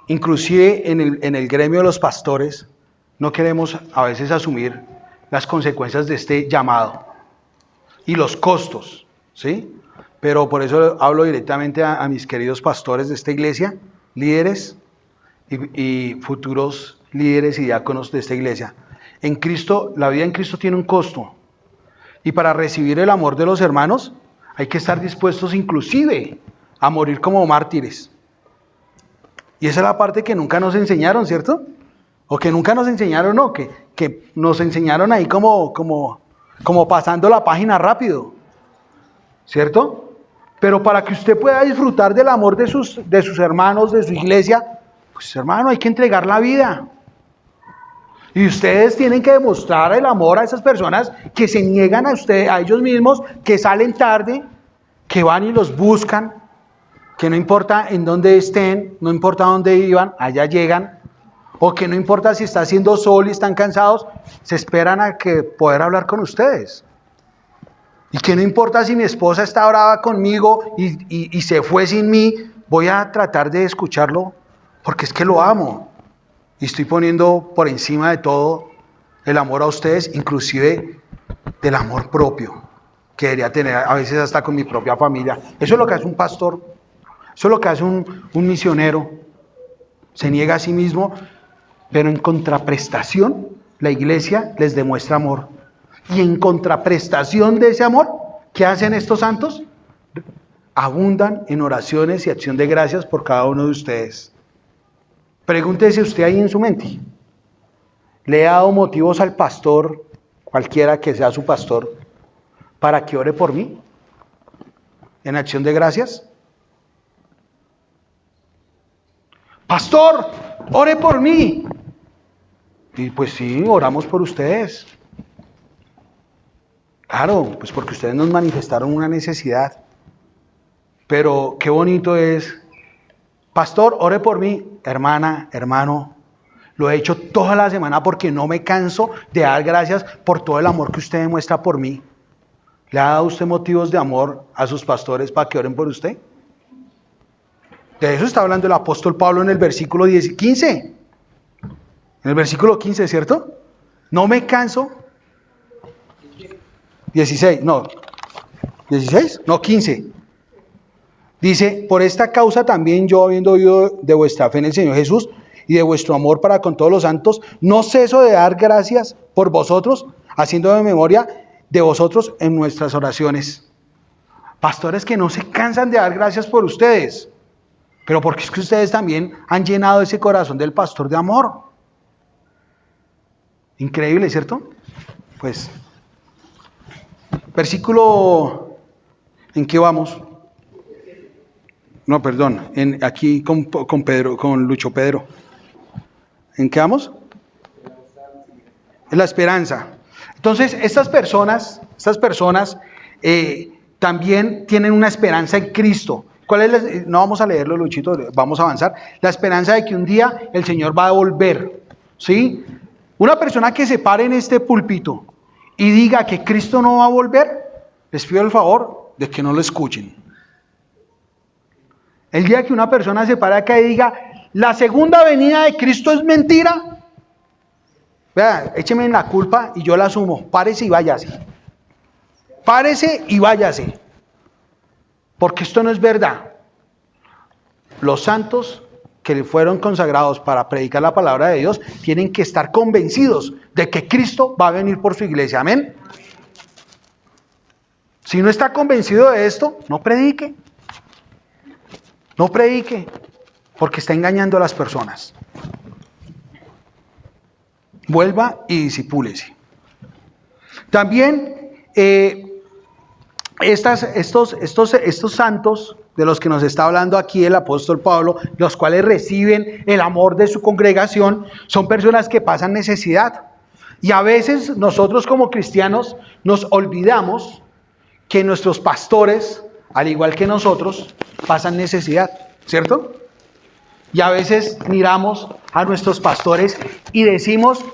inclusive en el gremio de los pastores, no queremos a veces asumir las consecuencias de este llamado y los costos, ¿sí? Pero por eso hablo directamente a mis queridos pastores de esta iglesia, líderes y futuros líderes y diáconos de esta iglesia. En Cristo, la vida en Cristo tiene un costo. Y para recibir el amor de los hermanos, hay que estar dispuestos inclusive a morir como mártires. Y esa es la parte que nunca nos enseñaron, ¿cierto? O que nunca nos enseñaron, no, que nos enseñaron ahí como pasando la página rápido, ¿cierto? Pero para que usted pueda disfrutar del amor de sus hermanos, de su iglesia, pues hermano, hay que entregar la vida. Y ustedes tienen que demostrar el amor a esas personas que se niegan a ellos mismos, que salen tarde, que van y los buscan, que no importa en dónde estén, no importa dónde iban, allá llegan, o que no importa si está haciendo sol y están cansados, se esperan a que poder hablar con ustedes. Y que no importa si mi esposa está brava conmigo y se fue sin mí, voy a tratar de escucharlo porque es que lo amo. Y estoy poniendo por encima de todo el amor a ustedes, inclusive del amor propio, que debería tener a veces hasta con mi propia familia. Eso es lo que hace un pastor, eso es lo que hace un misionero. Se niega a sí mismo, pero en contraprestación, la iglesia les demuestra amor. Y en contraprestación de ese amor, ¿qué hacen estos santos? Abundan en oraciones y acción de gracias por cada uno de ustedes. Pregúntese usted ahí en su mente, ¿le ha dado motivos al pastor, cualquiera que sea su pastor, para que ore por mí? ¿En acción de gracias? Pastor, ore por mí. Y pues sí, oramos por ustedes. Claro, pues porque ustedes nos manifestaron una necesidad. Pero qué bonito es, pastor, ore por mí, hermana, hermano. Lo he hecho toda la semana porque no me canso de dar gracias por todo el amor que usted demuestra por mí. ¿Le ha dado usted motivos de amor a sus pastores para que oren por usted? De eso está hablando el apóstol Pablo en el versículo 15. En el versículo 15, ¿cierto? No me canso. 16, no. 16, no, 15. Dice, por esta causa también yo, habiendo oído de vuestra fe en el Señor Jesús y de vuestro amor para con todos los santos, no ceso de dar gracias por vosotros, haciendo de memoria de vosotros en nuestras oraciones. Pastores que no se cansan de dar gracias por ustedes, pero porque es que ustedes también han llenado ese corazón del pastor de amor. Increíble, ¿cierto? Pues, versículo, ¿en qué vamos? No, perdón, aquí con Pedro, con Lucho Pedro. ¿En qué vamos? En la esperanza. Entonces, estas personas también tienen una esperanza en Cristo. ¿Cuál es no vamos a leerlo, Luchito, vamos a avanzar. La esperanza de que un día el Señor va a volver, ¿sí? Una persona que se pare en este púlpito y diga que Cristo no va a volver, les pido el favor de que no lo escuchen. El día que una persona se pare acá y diga, la segunda venida de Cristo es mentira, vea, écheme en la culpa y yo la asumo. Párese y váyase. Párese y váyase. Porque esto no es verdad. Los santos que fueron consagrados para predicar la palabra de Dios tienen que estar convencidos de que Cristo va a venir por su iglesia. Amén. Si no está convencido de esto, no predique. No predique, porque está engañando a las personas. Vuelva y disipúlese. También estos santos de los que nos está hablando aquí el apóstol Pablo, los cuales reciben el amor de su congregación, son personas que pasan necesidad. Y a veces nosotros como cristianos nos olvidamos que nuestros pastores, al igual que nosotros, pasan necesidad, ¿cierto? Y a veces miramos a nuestros pastores y decimos,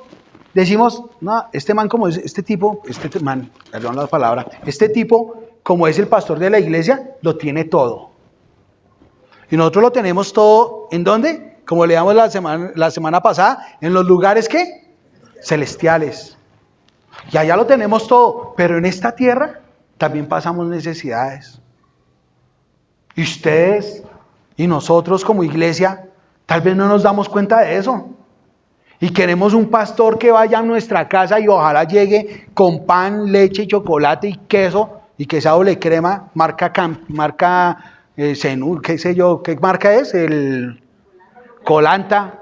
no, este man como es, este man, perdón la palabra, este tipo como es el pastor de la iglesia, lo tiene todo. Y nosotros lo tenemos todo, ¿en dónde? Como leíamos la semana pasada, en los lugares, ¿qué? Celestiales. Y allá lo tenemos todo, pero en esta tierra también pasamos necesidades. Y ustedes y nosotros como iglesia, tal vez no nos damos cuenta de eso. Y queremos un pastor que vaya a nuestra casa y ojalá llegue con pan, leche, chocolate y queso, y que esa doble crema, marca Zenur, qué sé yo, ¿qué marca es? El Colanta.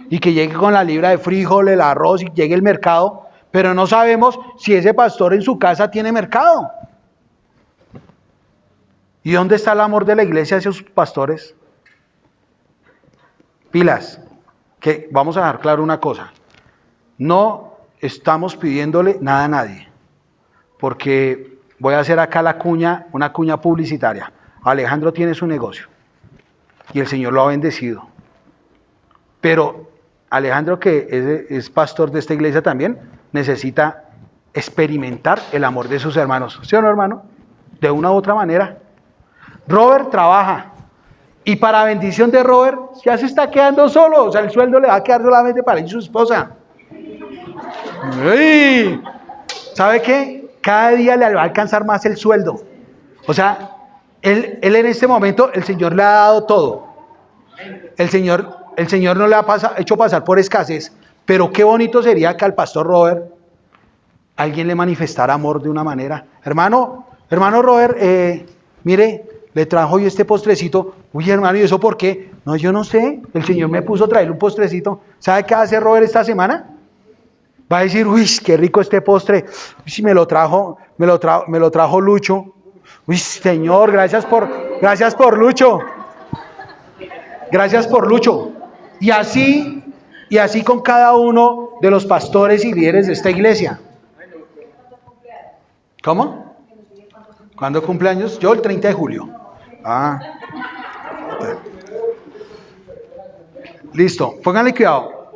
y que llegue con la libra de frijol, el arroz y llegue el mercado, pero no sabemos si ese pastor en su casa tiene mercado. ¿Y dónde está el amor de la iglesia hacia sus pastores? Pilas, que vamos a dejar claro una cosa. No estamos pidiéndole nada a nadie, porque voy a hacer acá una cuña publicitaria. Alejandro tiene su negocio y el Señor lo ha bendecido. Pero Alejandro, que es pastor de esta iglesia también, necesita experimentar el amor de sus hermanos. ¿Sí o no, hermano? De una u otra manera. Robert trabaja y para bendición de Robert ya se está quedando solo. O sea, el sueldo le va a quedar solamente para él y su esposa. ¡Uy! ¿Sabe qué? Cada día le va a alcanzar más el sueldo. O sea, él en este momento, el Señor le ha dado todo. El Señor no le ha hecho pasar por escasez, pero qué bonito sería que al pastor Robert alguien le manifestara amor de una manera. Hermano Robert, mire, le trajo hoy este postrecito. Uy, hermano, ¿y eso por qué? No, yo no sé. El Señor me puso a traerle un postrecito. ¿Sabe qué va a hacer Robert esta semana? Va a decir, uy, qué rico este postre. Uy, me lo trajo Lucho. Uy, Señor, gracias por Lucho. Gracias por Lucho. Y así con cada uno de los pastores y líderes de esta iglesia. ¿Cómo? ¿Cuándo cumple años? Yo el 30 de julio. Listo, pónganle cuidado.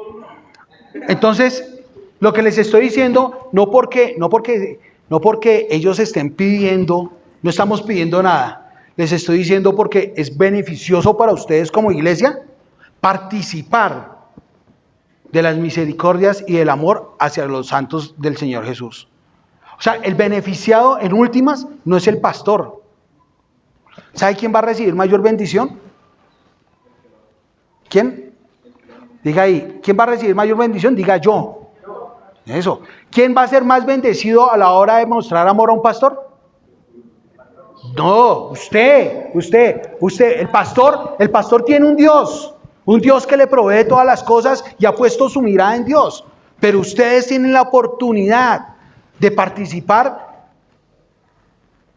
Entonces, lo que les estoy diciendo, no porque ellos estén pidiendo, no estamos pidiendo nada. Les estoy diciendo porque es beneficioso para ustedes como iglesia participar de las misericordias y del amor hacia los santos del Señor Jesús. O sea, el beneficiado en últimas no es el pastor. ¿Sabe quién va a recibir mayor bendición? ¿Quién? Diga ahí, ¿quién va a recibir mayor bendición? Diga yo. Eso. ¿Quién va a ser más bendecido a la hora de mostrar amor a un pastor? No, usted. El pastor tiene un Dios que le provee todas las cosas y ha puesto su mirada en Dios. Pero ustedes tienen la oportunidad de participar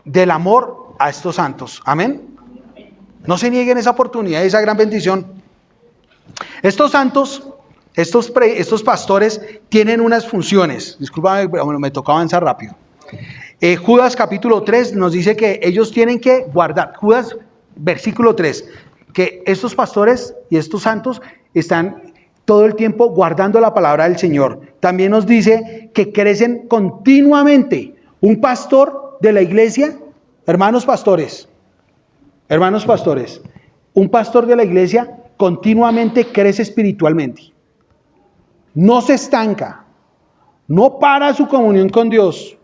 del amor a estos santos. Amén. No se nieguen esa oportunidad y esa gran bendición. Estos santos, estos pastores tienen unas funciones. Discúlpame, pero me tocó avanzar rápido. Judas capítulo 3 nos dice que ellos tienen que guardar. Judas versículo 3, que estos pastores y estos santos están todo el tiempo guardando la palabra del Señor. También nos dice que crecen continuamente. Un pastor de la iglesia, hermanos pastores, un pastor de la iglesia continuamente crece espiritualmente. No se estanca, no para su comunión con Dios,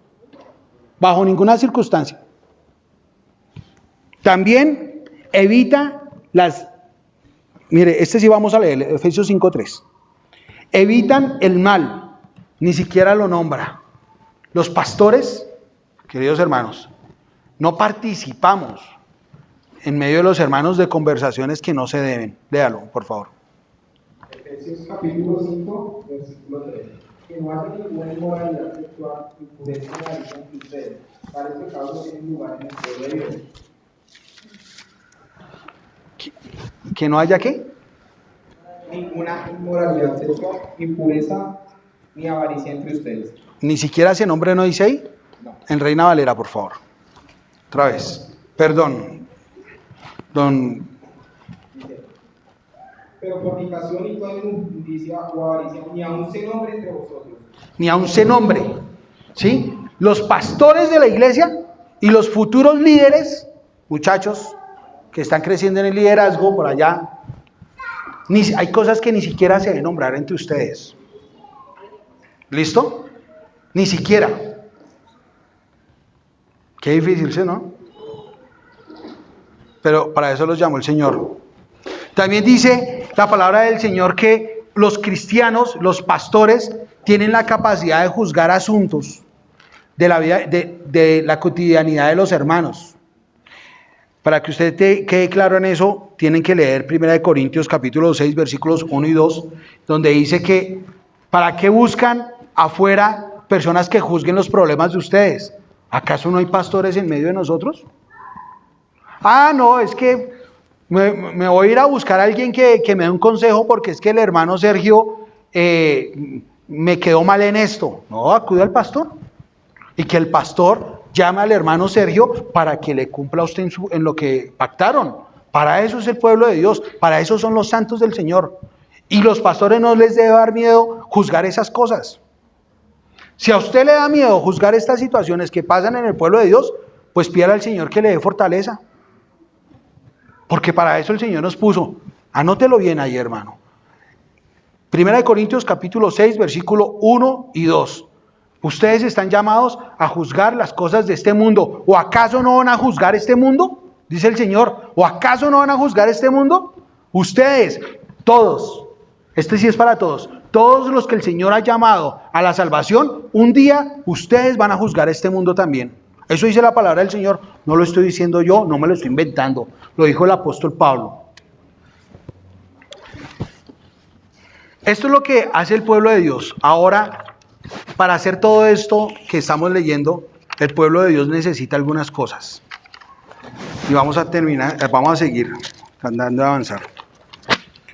bajo ninguna circunstancia. También evita mire, sí vamos a leer, Efesios 5:3. Evitan el mal, ni siquiera lo nombra. Los pastores, queridos hermanos, no participamos en medio de los hermanos de conversaciones que no se deben. Léalo, por favor. Efesios capítulo 5, versículo 3. Que no haya ninguna inmoralidad sexual, impureza y avaricia entre ustedes. Tales pecados no tienen lugar en el pueblo de Dios. ¿Que no haya qué? Ninguna inmoralidad sexual, impureza ni avaricia entre ustedes. Ni siquiera ese nombre no dice ahí. No. En Reina Valera, por favor. Otra vez. Perdón. Pero fornicación y toda inmundicia o avaricia ni aun se nombre entre vosotros. Ni aun se nombre. ¿Sí? Los pastores de la iglesia y los futuros líderes, muchachos que están creciendo en el liderazgo por allá, hay cosas que ni siquiera se deben nombrar entre ustedes. ¿Listo? Ni siquiera. Qué difícil, ¿sí, no? Pero para eso los llamó el Señor. También dice la palabra del Señor que los cristianos, los pastores, tienen la capacidad de juzgar asuntos de la vida, de la cotidianidad de los hermanos. Para que usted quede claro en eso, tienen que leer 1 Corintios capítulo 6, versículos 1 y 2, donde dice que ¿para qué buscan afuera personas que juzguen los problemas de ustedes? ¿Acaso no hay pastores en medio de nosotros? Ah, no, es que me voy a ir a buscar a alguien que me dé un consejo porque es que el hermano Sergio me quedó mal en esto. No, acude al pastor. Y que el pastor llame al hermano Sergio para que le cumpla a usted en lo que pactaron. Para eso es el pueblo de Dios, para eso son los santos del Señor. Y los pastores no les debe dar miedo juzgar esas cosas. Si a usted le da miedo juzgar estas situaciones que pasan en el pueblo de Dios, pues pídale al Señor que le dé fortaleza. Porque para eso el Señor nos puso. Anótelo bien ahí, hermano. 1 Corintios capítulo 6, versículo 1 y 2. Ustedes están llamados a juzgar las cosas de este mundo. ¿O acaso no van a juzgar este mundo? Dice el Señor. ¿O acaso no van a juzgar este mundo? Ustedes, todos. Este sí es para todos. Todos los que el Señor ha llamado a la salvación, un día ustedes van a juzgar este mundo también. Eso dice la palabra del Señor. No lo estoy diciendo yo, no me lo estoy inventando. Lo dijo el apóstol Pablo. Esto es lo que hace el pueblo de Dios. Ahora, para hacer todo esto que estamos leyendo, el pueblo de Dios necesita algunas cosas. Y vamos a terminar, vamos a seguir andando a avanzar.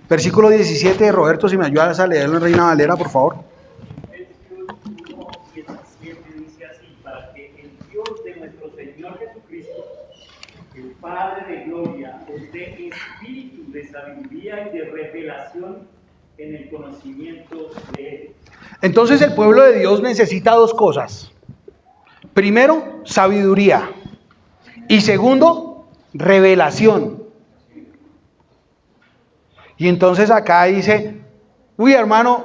Versículo 17 de Roberto, si me ayudas a leerlo en Reina Valera, por favor. Efesios 1:17 dice así: para que el Dios de nuestro Señor Jesucristo, el Padre de gloria, os dé espíritu de sabiduría y de revelación en el conocimiento de Él. Entonces el pueblo de Dios necesita dos cosas. Primero, sabiduría. Y segundo, revelación. Y entonces acá dice, uy hermano,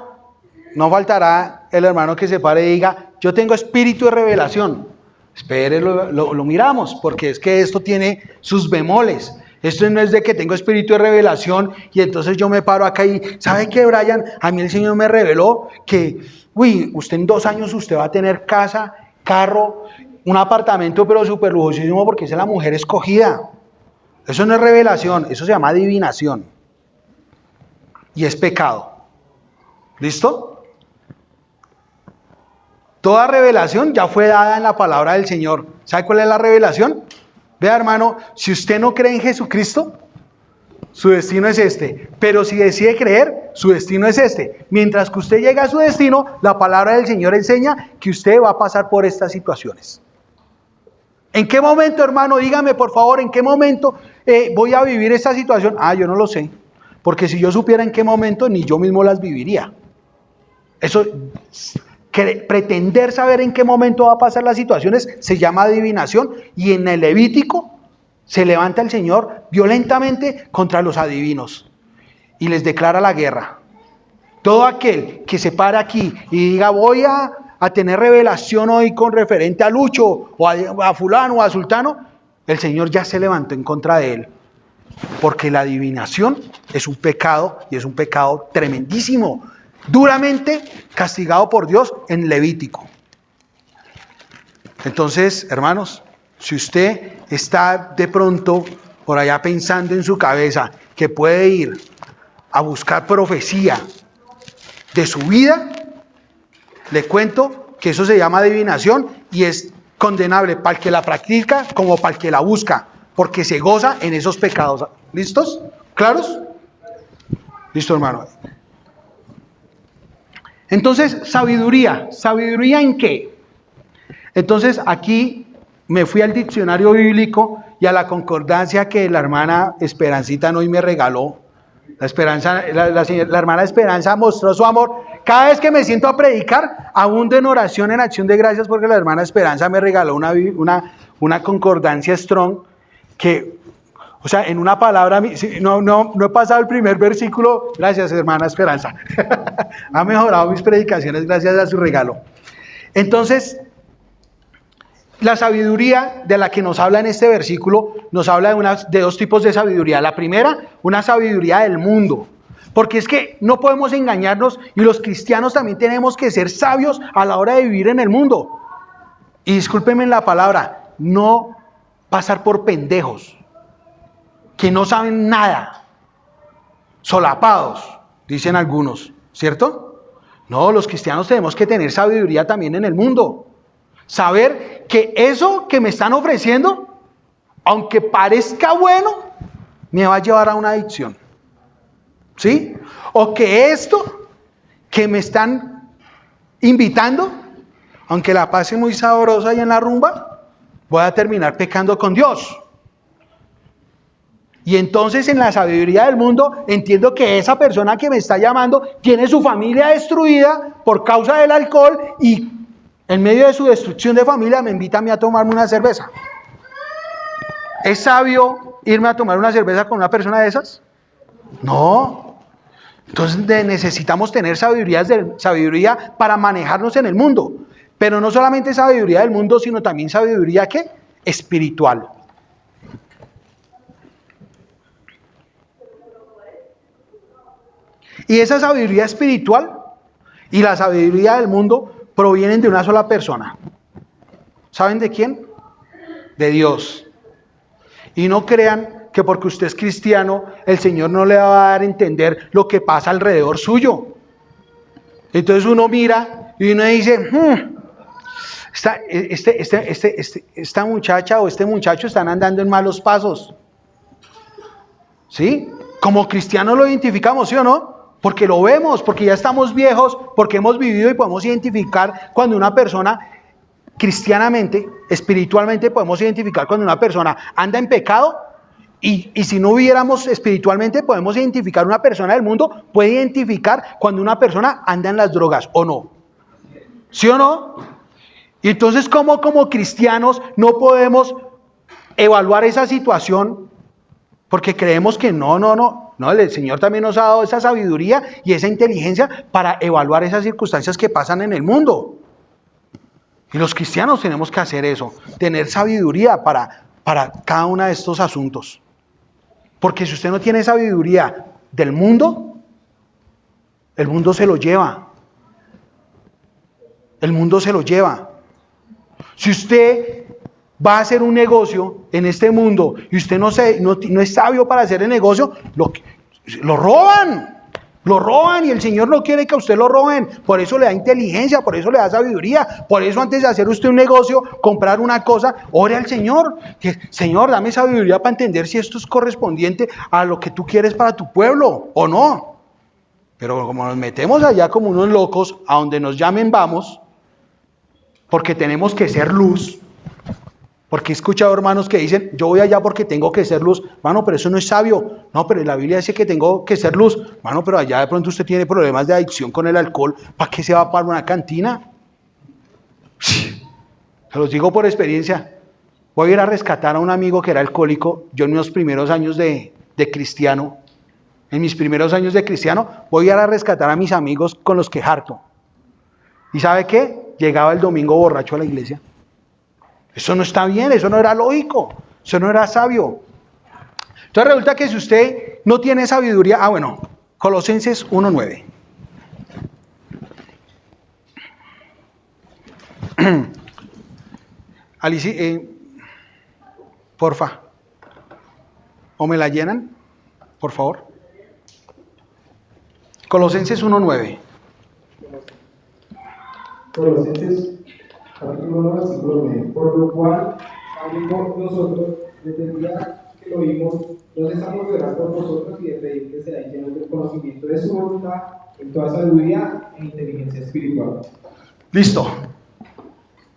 no faltará el hermano que se pare y diga, yo tengo espíritu de revelación. Espere, lo miramos, porque es que esto tiene sus bemoles. Esto no es de que tengo espíritu de revelación y entonces yo me paro acá y, ¿sabe qué, Brian? A mí el Señor me reveló que, uy, usted en 2 años usted va a tener casa, carro, un apartamento, pero súper lujosísimo porque es la mujer escogida. Eso no es revelación, eso se llama adivinación. Y es pecado. ¿Listo? Toda revelación ya fue dada en la palabra del Señor. ¿Sabe cuál es la revelación? Vea, hermano, si usted no cree en Jesucristo, su destino es este. Pero si decide creer, su destino es este. Mientras que usted llega a su destino, la palabra del Señor enseña que usted va a pasar por estas situaciones. ¿En qué momento, hermano? Dígame, por favor, ¿en qué momento voy a vivir esta situación? Ah, yo no lo sé. Porque si yo supiera en qué momento, ni yo mismo las viviría. Eso, pretender saber en qué momento va a pasar las situaciones, se llama adivinación. Y en el Levítico se levanta el Señor violentamente contra los adivinos. Y les declara la guerra. Todo aquel que se para aquí y diga, voy a tener revelación hoy con referente a Lucho, o a fulano, o a sultano, el Señor ya se levantó en contra de él. Porque la adivinación es un pecado, y es un pecado tremendísimo, duramente castigado por Dios en Levítico. Entonces, hermanos, si usted está de pronto por allá pensando en su cabeza que puede ir a buscar profecía de su vida, le cuento que eso se llama adivinación y es condenable para el que la practica como para el que la busca, porque se goza en esos pecados. ¿Listos? ¿Claros? Listo, hermano. Entonces, sabiduría. ¿Sabiduría en qué? Entonces, aquí me fui al diccionario bíblico y a la concordancia que la hermana Esperancita hoy me regaló. La hermana Esperanza mostró su amor. Cada vez que me siento a predicar, abundo en oración, en acción de gracias, porque la hermana Esperanza me regaló una concordancia strong que, o sea, en una palabra, no he pasado el primer versículo. Gracias, hermana Esperanza. Ha mejorado mis predicaciones gracias a su regalo. Entonces, la sabiduría de la que nos habla en este versículo, nos habla de 2 tipos de sabiduría. La primera, una sabiduría del mundo. Porque es que no podemos engañarnos y los cristianos también tenemos que ser sabios a la hora de vivir en el mundo. Y discúlpenme la palabra, no pasar por pendejos. que no saben nada, solapados, dicen algunos, ¿cierto? No, los cristianos tenemos que tener sabiduría también en el mundo. Saber que eso que me están ofreciendo, aunque parezca bueno, me va a llevar a una adicción. ¿Sí? O que esto que me están invitando, aunque la pase muy sabrosa y en la rumba, voy a terminar pecando con Dios. Y entonces en la sabiduría del mundo entiendo que esa persona que me está llamando tiene su familia destruida por causa del alcohol y en medio de su destrucción de familia me invita a mí a tomarme una cerveza. ¿Es sabio irme a tomar una cerveza con una persona de esas? No. Entonces necesitamos tener sabiduría para manejarnos en el mundo. Pero no solamente sabiduría del mundo, sino también sabiduría ¿qué? Espiritual. Y esa sabiduría espiritual y la sabiduría del mundo provienen de una sola persona. ¿Saben de quién? De Dios. Y no crean que porque usted es cristiano, el Señor no le va a dar a entender lo que pasa alrededor suyo. Entonces uno mira y uno dice, esta muchacha o este muchacho están andando en malos pasos. ¿Sí? Como cristianos lo identificamos, ¿sí o no? Porque lo vemos, porque ya estamos viejos, porque hemos vivido y podemos identificar cuando una persona cristianamente, espiritualmente, podemos identificar cuando una persona anda en pecado y si no hubiéramos espiritualmente, podemos identificar una persona del mundo, puede identificar cuando una persona anda en las drogas o no. ¿Sí o no? Y entonces, ¿cómo como cristianos no podemos evaluar esa situación? Porque creemos que no, el Señor también nos ha dado esa sabiduría y esa inteligencia para evaluar esas circunstancias que pasan en el mundo. Y los cristianos tenemos que hacer eso, tener sabiduría para cada uno de estos asuntos. Porque si usted no tiene sabiduría del mundo, el mundo se lo lleva. El mundo se lo lleva. Si usted va a hacer un negocio en este mundo y usted no es sabio para hacer el negocio, lo roban. Lo roban y el Señor no quiere que a usted lo roben. Por eso le da inteligencia, por eso le da sabiduría. Por eso antes de hacer usted un negocio, comprar una cosa, ore al Señor. Señor, dame sabiduría para entender si esto es correspondiente a lo que tú quieres para tu pueblo o no. Pero como nos metemos allá como unos locos, a donde nos llamen vamos, porque tenemos que ser luz. Porque he escuchado hermanos que dicen, yo voy allá porque tengo que ser luz. Mano, pero eso no es sabio. No, pero la Biblia dice que tengo que ser luz. Mano, pero allá de pronto usted tiene problemas de adicción con el alcohol. ¿Para qué se va para una cantina? Se los digo por experiencia. Voy a ir a rescatar a un amigo que era alcohólico. Yo en mis primeros años de cristiano, voy a ir a rescatar a mis amigos con los que harto. ¿Y sabe qué? Llegaba el domingo borracho a la iglesia. Eso no está bien, eso no era lógico, eso no era sabio. Entonces resulta que si usted no tiene sabiduría, Colosenses 1:9. Alicia, porfa, o me la llenan, por favor. Colosenses 1:9. Colosenses capítulo 1, versículo 9. Por lo cual, también nosotros, desde el día que lo vimos, nos estamos de orar por vosotros y de pedir que seáis llenos del conocimiento de su voluntad, en toda sabiduría e inteligencia espiritual. Listo.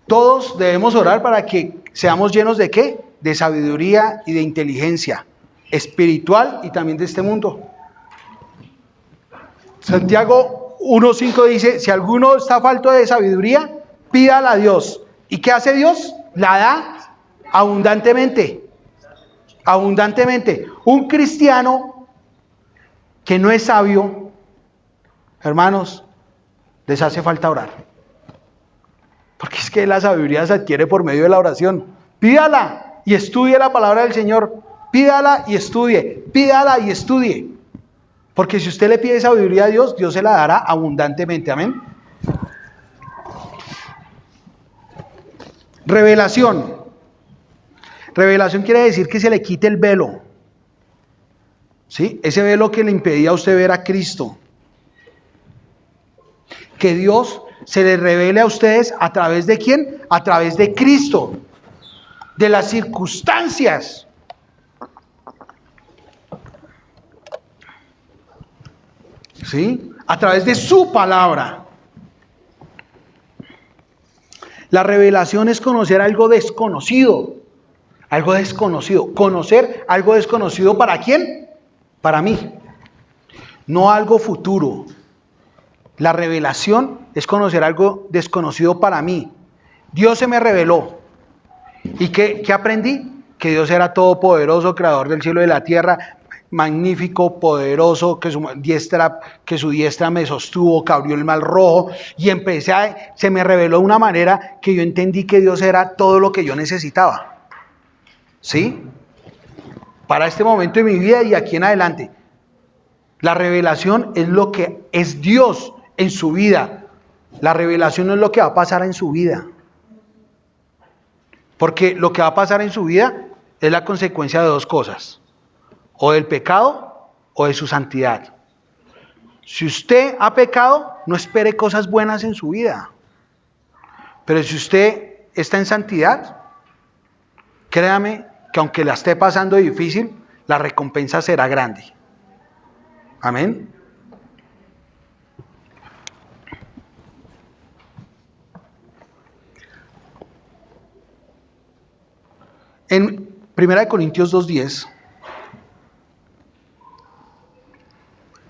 Todos debemos orar para que seamos llenos de ¿qué? De sabiduría y de inteligencia espiritual y también de este mundo. Santiago 1:5 dice, si alguno está falto de sabiduría, pídala a Dios. ¿Y qué hace Dios? La da abundantemente. Abundantemente. Un cristiano que no es sabio, hermanos, les hace falta orar. Porque es que la sabiduría se adquiere por medio de la oración. Pídala y estudie la palabra del Señor. Pídala y estudie. Pídala y estudie. Porque si usted le pide sabiduría a Dios, Dios se la dará abundantemente. Amén. Revelación. Revelación quiere decir que se le quite el velo. ¿Sí? Ese velo que le impedía a usted ver a Cristo. Que Dios se le revele a ustedes a través de ¿quién? A través de Cristo. De las circunstancias. ¿Sí? A través de su palabra. La revelación es conocer algo desconocido. Algo desconocido. Conocer algo desconocido ¿para quién? Para mí. No algo futuro. La revelación es conocer algo desconocido para mí. Dios se me reveló. ¿Y qué aprendí? Que Dios era todopoderoso, creador del cielo y de la tierra, magnífico, poderoso, que su diestra me sostuvo, que abrió el mar rojo, y se me reveló de una manera que yo entendí que Dios era todo lo que yo necesitaba. ¿Sí? Para este momento de mi vida y aquí en adelante. La revelación es lo que es Dios en su vida. La revelación no es lo que va a pasar en su vida. Porque lo que va a pasar en su vida es la consecuencia de dos cosas. O del pecado o de su santidad. Si usted ha pecado, no espere cosas buenas en su vida. Pero si usted está en santidad, créame que aunque la esté pasando difícil, la recompensa será grande. Amén. En 1 Corintios 2:10,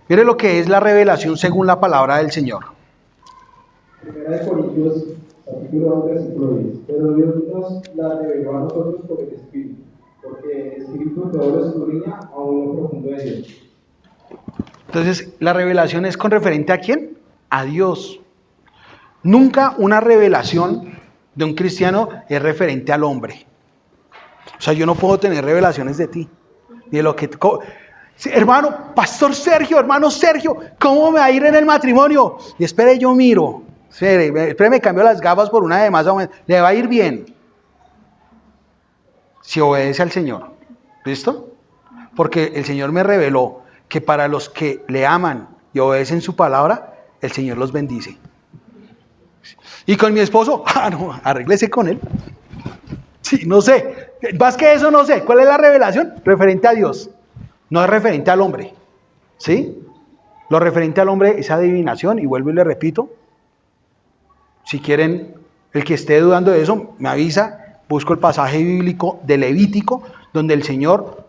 mire lo que es la revelación según la palabra del Señor. 1 Corintios, capítulo 2, versículo 10. Pero Dios nos la reveló a nosotros por el Espíritu, porque el Espíritu todo lo escudriña aún lo profundo de Dios. Entonces, la revelación es con referente a ¿quién? A Dios. Nunca una revelación de un cristiano es referente al hombre. O sea, yo no puedo tener revelaciones de ti. Ni de lo que... Hermano, Pastor Sergio, hermano Sergio, ¿cómo me va a ir en el matrimonio? Y espere, yo miro. Espere, me cambio las gafas por una de más. Le va a ir bien. Si obedece al Señor. ¿Listo? Porque el Señor me reveló que para los que le aman y obedecen su palabra, el Señor los bendice. Y con mi esposo, no, arréglese con él. Sí, no sé. Más que eso, no sé. ¿Cuál es la revelación? Referente a Dios. No es referente al hombre. ¿Sí? Lo referente al hombre es adivinación. Y vuelvo y le repito. Si quieren, el que esté dudando de eso, me avisa. Busco el pasaje bíblico de Levítico, donde el Señor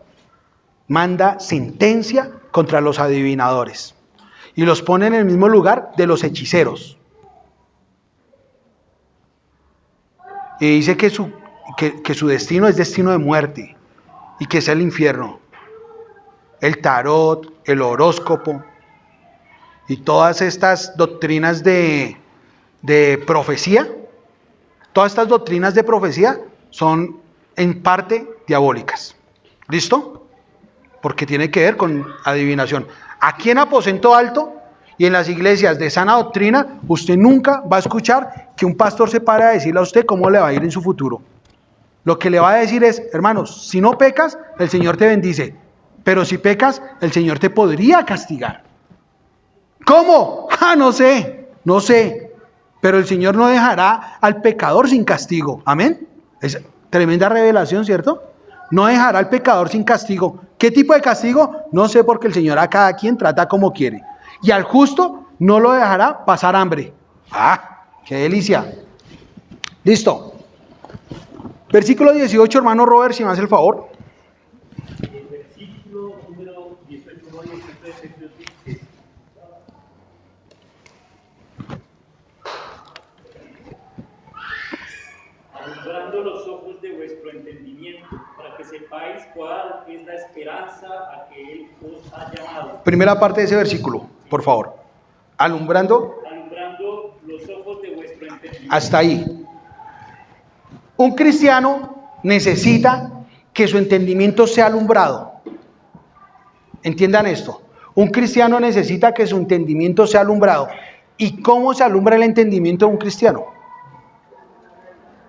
manda sentencia contra los adivinadores. Y los pone en el mismo lugar de los hechiceros. Y dice que su destino es destino de muerte. Y que es el infierno. El tarot, el horóscopo. Y todas estas doctrinas de profecía. Todas estas doctrinas de profecía son en parte diabólicas. ¿Listo? Porque tiene que ver con adivinación. Aquí en Aposento Alto y en las iglesias de sana doctrina, usted nunca va a escuchar que un pastor se pare a decirle a usted cómo le va a ir en su futuro. Lo que le va a decir es, hermanos, si no pecas, el Señor te bendice. Pero si pecas, el Señor te podría castigar. ¿Cómo? No sé. Pero el Señor no dejará al pecador sin castigo. Amén. Es tremenda revelación, ¿cierto? No dejará al pecador sin castigo. ¿Qué tipo de castigo? No sé, porque el Señor a cada quien trata como quiere. Y al justo no lo dejará pasar hambre. ¡Qué delicia! Listo. Versículo 18, hermano Robert, si me hace el favor. El versículo número 18 de Efesios dice: alumbrando los ojos de vuestro entendimiento, para que sepáis cuál es la esperanza a que Él os ha llamado. Primera parte de ese versículo, por favor. Alumbrando los ojos de vuestro entendimiento. Hasta ahí. Un cristiano necesita que su entendimiento sea alumbrado. Entiendan esto. Un cristiano necesita que su entendimiento sea alumbrado. ¿Y cómo se alumbra el entendimiento de un cristiano?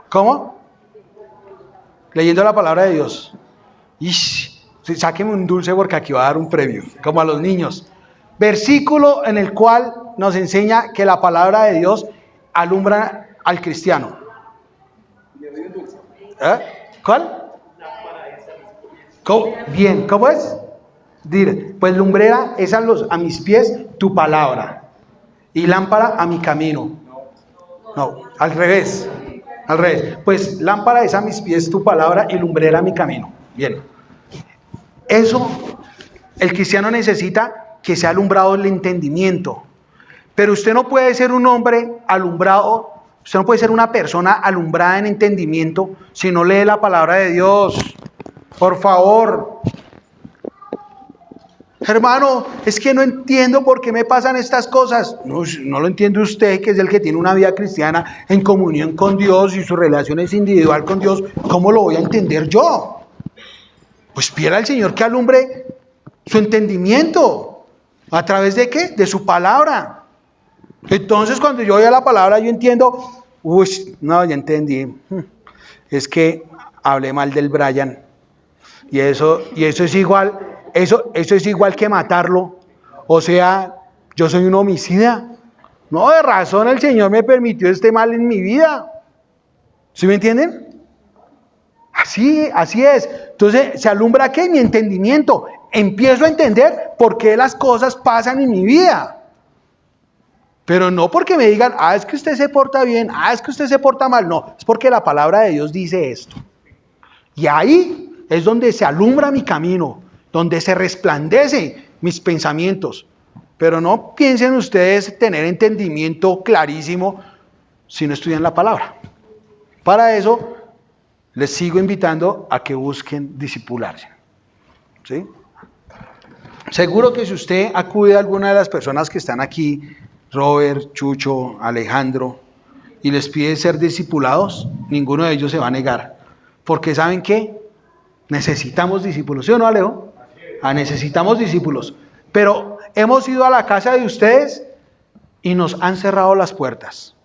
¿Cómo? Leyendo la palabra de Dios. Sí, sáqueme un dulce porque aquí va a dar un premio, como a los niños. Versículo en el cual nos enseña que la palabra de Dios alumbra al cristiano. ¿Eh? ¿Cuál? Bien, ¿cómo es? Dire, pues lumbrera es a mis pies tu palabra y lámpara a mi camino. No, al revés. Al revés. Pues lámpara es a mis pies tu palabra y lumbrera a mi camino. Bien. Eso, el cristiano necesita que sea alumbrado el entendimiento. Pero usted no puede ser un hombre alumbrado, usted no puede ser una persona alumbrada en entendimiento si no lee la palabra de Dios. Por favor. Hermano, es que no entiendo por qué me pasan estas cosas. No lo entiende usted, que es el que tiene una vida cristiana en comunión con Dios y su relación es individual con Dios. ¿Cómo lo voy a entender yo? Pues pida al Señor que alumbre su entendimiento. ¿A través de qué? De su palabra. Entonces, cuando yo oigo la palabra, yo entiendo, no, ya entendí. Es que hablé mal del Brian. Y eso es igual, eso es igual que matarlo. O sea, yo soy un homicida. No, de razón el Señor me permitió este mal en mi vida. ¿Sí me entienden? Así es. Entonces, ¿se alumbra qué? Mi entendimiento. Empiezo a entender por qué las cosas pasan en mi vida. Pero no porque me digan, es que usted se porta bien, es que usted se porta mal. No, es porque la palabra de Dios dice esto. Y ahí es donde se alumbra mi camino, donde se resplandece mis pensamientos. Pero no piensen ustedes tener entendimiento clarísimo si no estudian la palabra. Para eso les sigo invitando a que busquen discipularse. ¿Sí? Seguro que si usted acude a alguna de las personas que están aquí, Robert, Chucho, Alejandro, y les pide ser discipulados, ninguno de ellos se va a negar. Porque ¿saben qué? Necesitamos discípulos, ¿sí o no, Alejo? Necesitamos discípulos. Pero hemos ido a la casa de ustedes y nos han cerrado las puertas.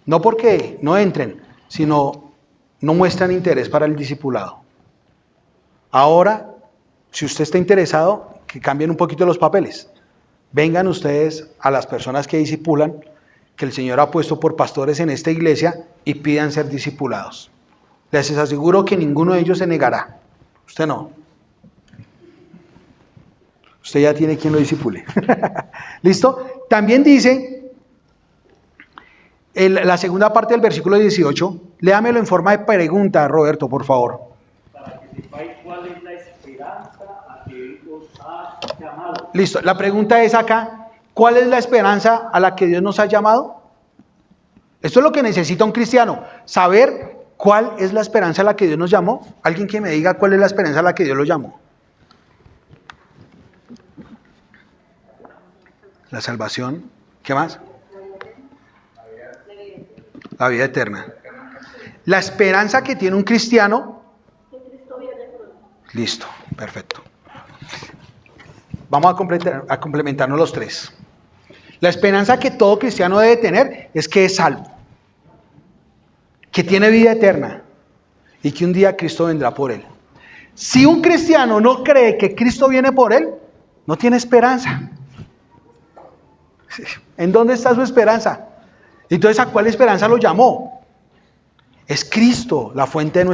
No porque no entren, sino no muestran interés para el discipulado. Ahora, si usted está interesado, que cambien un poquito los papeles. Vengan ustedes a las personas que discipulan, que el Señor ha puesto por pastores en esta iglesia, y pidan ser discipulados. Les aseguro que ninguno de ellos se negará. Usted no. Usted ya tiene quien lo discipule. ¿Listo? También dice, la segunda parte del versículo 18, léamelo en forma de pregunta, Roberto, por favor. Para que sepáis cuál es la esperanza a que os ha llamado. Listo, la pregunta es acá, ¿cuál es la esperanza a la que Dios nos ha llamado? Esto es lo que necesita un cristiano, saber cuál es la esperanza a la que Dios nos llamó. Alguien que me diga cuál es la esperanza a la que Dios lo llamó. La salvación, ¿qué más? La vida eterna. La esperanza que tiene un cristiano. Listo, perfecto. Vamos a complementarnos los tres. La esperanza que todo cristiano debe tener es que es salvo, que tiene vida eterna y que un día Cristo vendrá por él. Si un cristiano no cree que Cristo viene por él, no tiene esperanza. ¿En dónde está su esperanza? Entonces, ¿a cuál esperanza lo llamó? Es Cristo la fuente de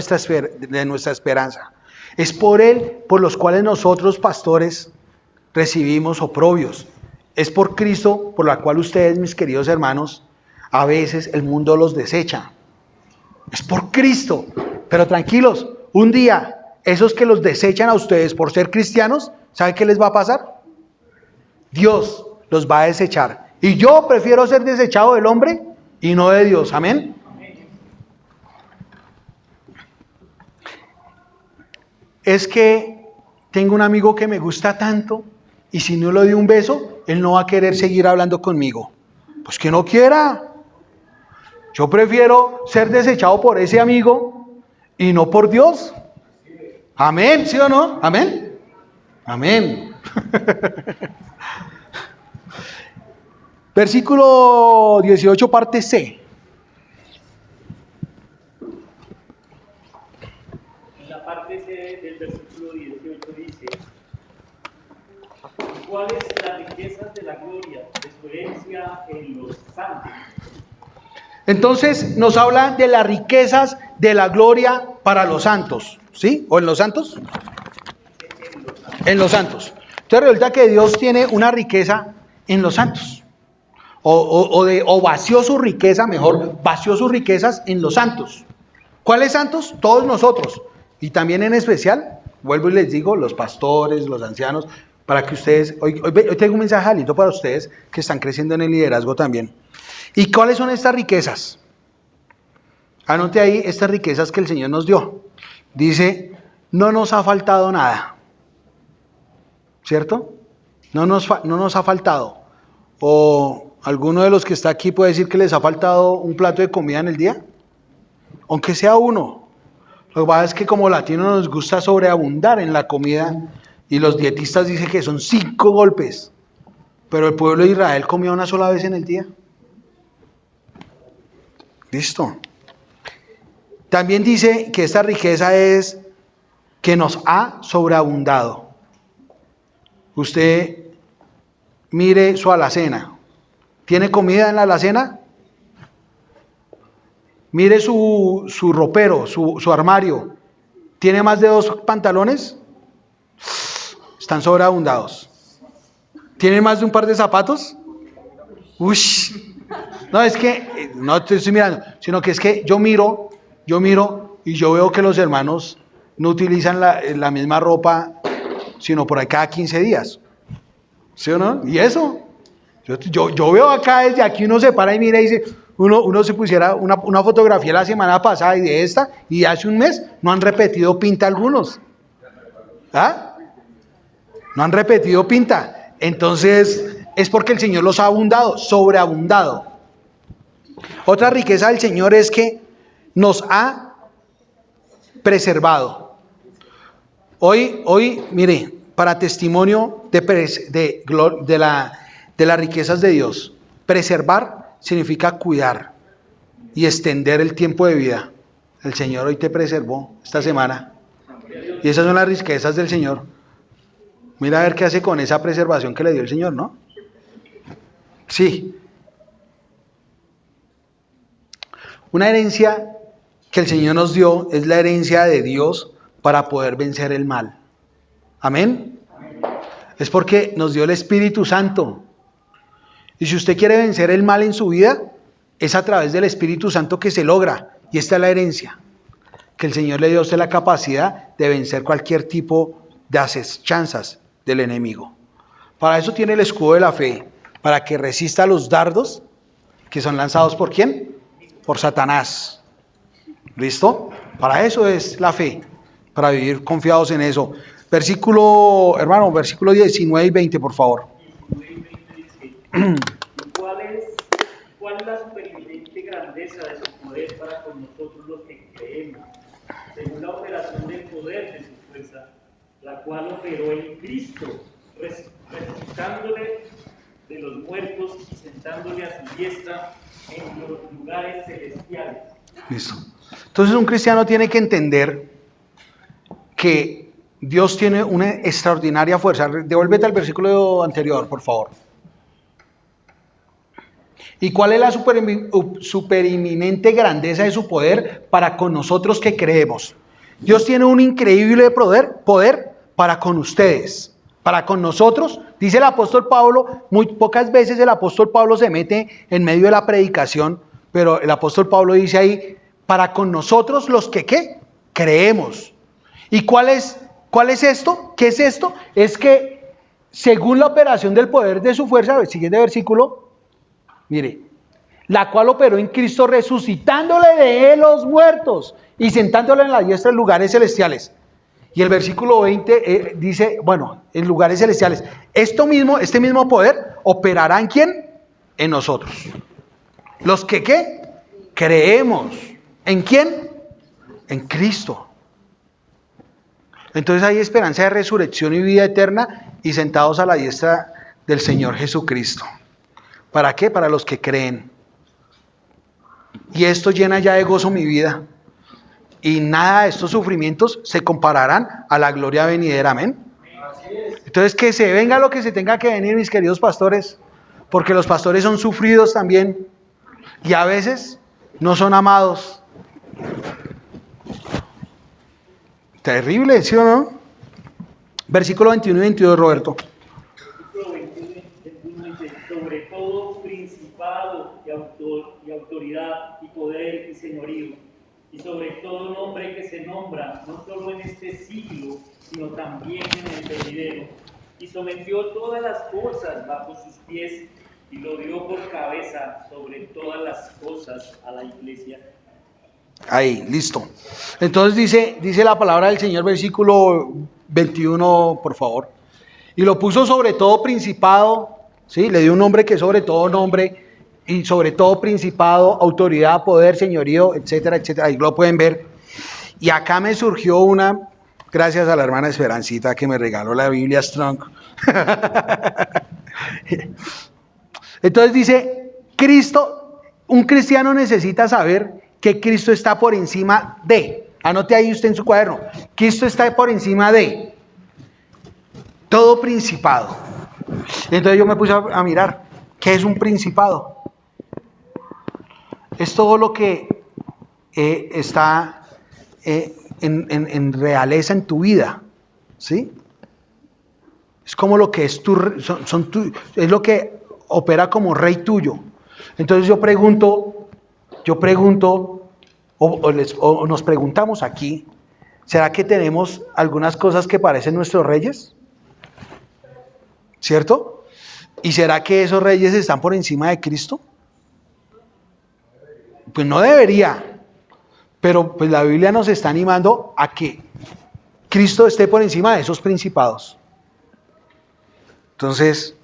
nuestra esperanza. Es por Él por los cuales nosotros, pastores, recibimos oprobios. Es por Cristo por la cual ustedes, mis queridos hermanos, a veces el mundo los desecha. Es por Cristo. Pero tranquilos, un día, esos que los desechan a ustedes por ser cristianos, ¿saben qué les va a pasar? Dios los va a desechar. Y yo prefiero ser desechado del hombre y no de Dios. Amén. Es que tengo un amigo que me gusta tanto y si no le doy un beso, él no va a querer seguir hablando conmigo. Pues que no quiera. Yo prefiero ser desechado por ese amigo y no por Dios. Amén, ¿sí o no? Amén. Amén. Versículo 18, parte C. En la parte C del versículo 18 dice: de su herencia en los santos. Entonces nos habla de las riquezas de la gloria para los santos, ¿sí? ¿O en los santos? En los santos. Entonces resulta que Dios tiene una riqueza en los santos. O vació su riqueza, mejor, vació sus riquezas en los santos. ¿Cuáles santos? Todos nosotros. Y también en especial, vuelvo y les digo, los pastores, los ancianos, para que ustedes, hoy tengo un mensaje alito para ustedes que están creciendo en el liderazgo también. ¿Y cuáles son estas riquezas? Anote ahí estas riquezas que el Señor nos dio. Dice, no nos ha faltado nada. ¿Cierto? No nos ha faltado. O alguno de los que está aquí puede decir que les ha faltado un plato de comida en el día. Aunque sea uno. Lo que pasa es que como latinos nos gusta sobreabundar en la comida y los dietistas dicen que son 5 golpes. Pero el pueblo de Israel comía una sola vez en el día. Listo. También dice que esta riqueza es que nos ha sobreabundado. Usted mire su alacena. ¿Tiene comida en la alacena? Mire su ropero, su armario. ¿Tiene más de 2 pantalones? Están sobreabundados. ¿Tiene más de un par de zapatos? Uy. No, es que, no te estoy mirando, sino que es que yo miro y yo veo que los hermanos no utilizan la misma ropa, sino por ahí cada 15 días. ¿Sí o no? ¿Y eso? Yo veo acá, desde aquí uno se para y mira y dice, uno se pusiera una fotografía la semana pasada y de esta, y hace un mes no han repetido pinta algunos. ¿Ah? No han repetido pinta. Entonces, es porque el Señor los ha abundado, sobreabundado. Otra riqueza del Señor es que nos ha preservado. Hoy, mire, para testimonio de las riquezas de Dios, preservar significa cuidar y extender el tiempo de vida. El Señor hoy te preservó esta semana. Y esas son las riquezas del Señor. Mira a ver qué hace con esa preservación que le dio el Señor, ¿no? Sí. Una herencia que el Señor nos dio es la herencia de Dios para poder vencer el mal. Amén. Es porque nos dio el Espíritu Santo. Y si usted quiere vencer el mal en su vida, es a través del Espíritu Santo que se logra. Y esta es la herencia. Que el Señor le dio a usted la capacidad de vencer cualquier tipo de asechanzas del enemigo. Para eso tiene el escudo de la fe. Para que resista los dardos que son lanzados ¿por quién? Por Satanás. ¿Listo? Para eso es la fe. Para vivir confiados en eso. Versículo 19 y 20, por favor. 19 y 20 dice, ¿cuál es la supereminente grandeza de su poder para con nosotros los que creemos? Según la operación del poder de su fuerza, la cual operó en Cristo, resucitándole de los muertos y sentándole a su diestra en los lugares celestiales. Listo. Entonces un cristiano tiene que entender que Dios tiene una extraordinaria fuerza. Devuélvete al versículo anterior, por favor. ¿Y cuál es la supereminente grandeza de su poder para con nosotros que creemos? Dios tiene un increíble poder para con ustedes, para con nosotros. Dice el apóstol Pablo, muy pocas veces el apóstol Pablo se mete en medio de la predicación, pero el apóstol Pablo dice ahí, para con nosotros los que ¿qué? Creemos. ¿Y cuál es esto? ¿Qué es esto? Es que según la operación del poder de su fuerza, el siguiente versículo, mire, la cual operó en Cristo resucitándole de los muertos y sentándole en la diestra en lugares celestiales. Y el versículo 20 dice, bueno, en lugares celestiales. Este mismo poder operará ¿en quién? En nosotros. Los que ¿qué? Creemos. ¿En quién? En Cristo. Entonces hay esperanza de resurrección y vida eterna y sentados a la diestra del Señor Jesucristo. ¿Para qué? Para los que creen. Y esto llena ya de gozo mi vida. Y nada de estos sufrimientos se compararán a la gloria venidera. Amén. Entonces que se venga lo que se tenga que venir, mis queridos pastores. porque los pastores son sufridos también y a veces no son amados. Terrible, ¿sí o no? Versículo 21 y 22, Roberto. Versículo 21 dice, sobre todo principado y autoridad y poder y señorío, y sobre todo nombre que se nombra, no solo en este siglo, sino también en el venidero. Y sometió todas las cosas bajo sus pies, y lo dio por cabeza sobre todas las cosas a la iglesia. Ahí, listo. Entonces dice la palabra del Señor, versículo 21, por favor. Y lo puso sobre todo principado, ¿sí? Le dio un nombre que es sobre todo nombre, y sobre todo principado, autoridad, poder, señorío, etcétera, etcétera. Ahí lo pueden ver. Y acá me surgió una, gracias a la hermana Esperancita que me regaló la Biblia Strong. Entonces dice, Cristo, un cristiano necesita saber que Cristo está por encima de, anote ahí usted en su cuaderno, Cristo está por encima de todo principado. Entonces yo me puse a mirar, ¿qué es un principado? Es todo lo que está en realeza en tu vida, ¿sí? Es como lo que es es lo que opera como rey tuyo. Entonces yo pregunto, o nos preguntamos aquí, ¿será que tenemos algunas cosas que parecen nuestros reyes? ¿Cierto? ¿Y será que esos reyes están por encima de Cristo? Pues no debería, pero pues la Biblia nos está animando a que Cristo esté por encima de esos principados. Entonces,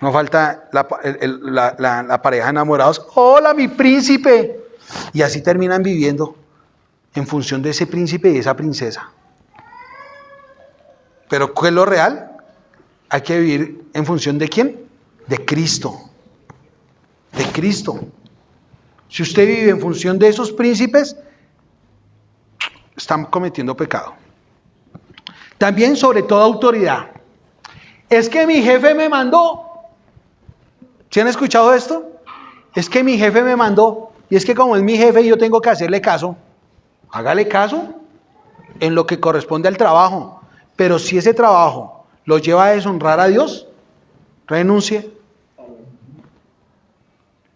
no falta la pareja enamorados. ¡Hola, mi príncipe! Y así terminan viviendo en función de ese príncipe y esa princesa. Pero ¿qué es lo real? Hay que vivir en función ¿de quién? De Cristo. De Cristo. Si usted vive en función de esos príncipes, están cometiendo pecado. También sobre toda autoridad. Es que mi jefe me mandó. ¿Sí han escuchado esto? Es que mi jefe me mandó. Y es que como es mi jefe, yo tengo que hacerle caso. Hágale caso en lo que corresponde al trabajo. Pero si ese trabajo lo lleva a deshonrar a Dios, renuncie.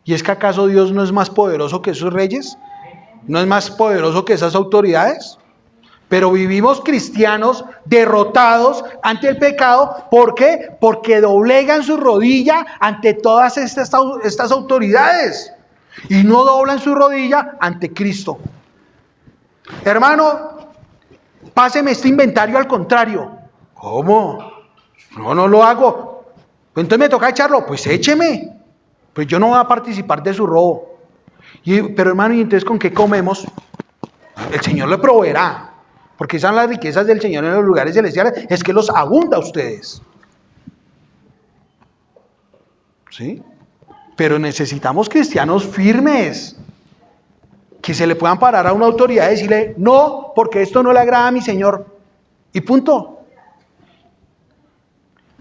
¿Y es que acaso Dios no es más poderoso que esos reyes? ¿No es más poderoso que esas autoridades? Pero vivimos cristianos derrotados ante el pecado. ¿Por qué? Porque doblegan su rodilla ante todas estas autoridades. Y no doblan su rodilla ante Cristo. Hermano, páseme este inventario al contrario. ¿Cómo? No lo hago. Pues entonces me toca echarlo. Pues écheme. Pues yo no voy a participar de su robo. Pero hermano, ¿y entonces con qué comemos? El Señor le proveerá. Porque esas son las riquezas del Señor en los lugares celestiales. Es que los abunda a ustedes. ¿Sí? Pero necesitamos cristianos firmes. Que se le puedan parar a una autoridad y decirle, no, porque esto no le agrada a mi Señor. Y punto.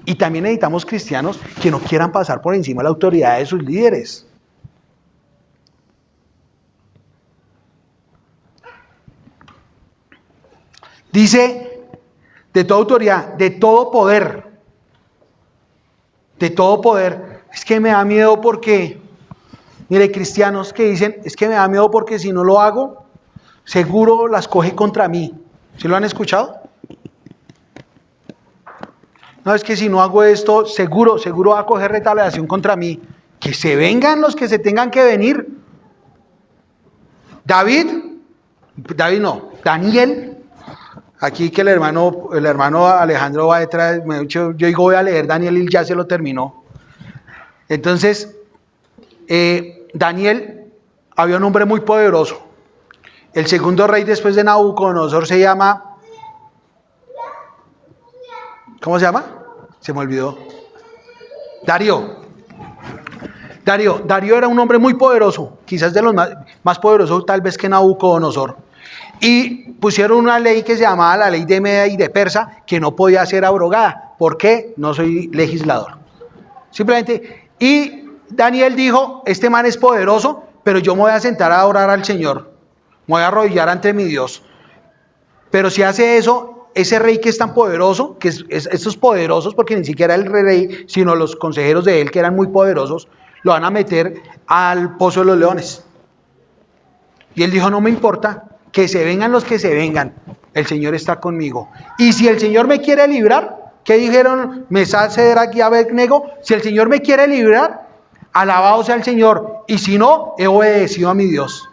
Y también necesitamos cristianos que no quieran pasar por encima de la autoridad de sus líderes. Dice, de toda autoridad, de todo poder. De todo poder. Es que me da miedo porque, mire, cristianos que dicen, es que me da miedo porque si no lo hago, seguro las coge contra mí. ¿Sí lo han escuchado? No, es que si no hago esto, seguro va a coger retaliación contra mí. Que se vengan los que se tengan que venir. Daniel, aquí que el hermano Alejandro va detrás, yo digo voy a leer Daniel y ya se lo terminó. Entonces, Daniel había un hombre muy poderoso. El segundo rey después de Nabucodonosor se llama... ¿Cómo se llama? Se me olvidó. Darío era un hombre muy poderoso, quizás de los más poderosos tal vez que Nabucodonosor. Y pusieron una ley que se llamaba la ley de Media y de Persa, que no podía ser abrogada. ¿Por qué? No soy legislador. Simplemente Y Daniel dijo, este man es poderoso, pero yo me voy a sentar a orar al Señor. Me voy a arrodillar ante mi Dios. Pero si hace eso, ese rey que es tan poderoso, que estos poderosos, porque ni siquiera el rey, sino los consejeros de él, que eran muy poderosos, lo van a meter al pozo de los leones. Y él dijo, no me importa, que se vengan los que se vengan, el Señor está conmigo. Y si el Señor me quiere librar, ¿qué dijeron Mesach, Sadrach y Abednego? Si el Señor me quiere librar, alabado sea el Señor, y si no, he obedecido a mi Dios.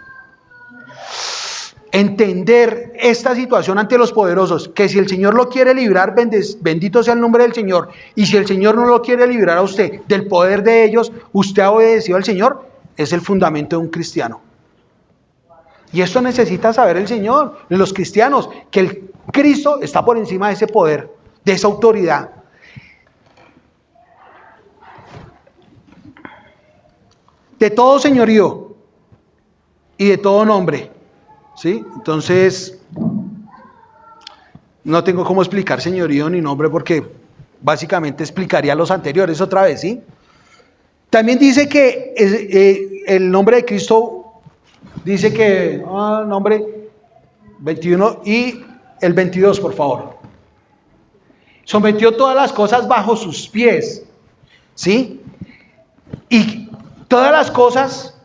Entender esta situación ante los poderosos, que si el Señor lo quiere librar, bendito sea el nombre del Señor, y si el Señor no lo quiere librar a usted del poder de ellos, usted ha obedecido al Señor, es el fundamento de un cristiano. Y esto necesita saber el Señor, los cristianos, que el Cristo está por encima de ese poder, de esa autoridad. De todo señorío y de todo nombre, ¿sí? Entonces, no tengo cómo explicar señorío ni nombre porque básicamente explicaría los anteriores otra vez, ¿sí? También dice que el nombre de Cristo, dice que, nombre 21 y el 22, por favor. Sometió todas las cosas bajo sus pies, ¿sí? Y todas las cosas,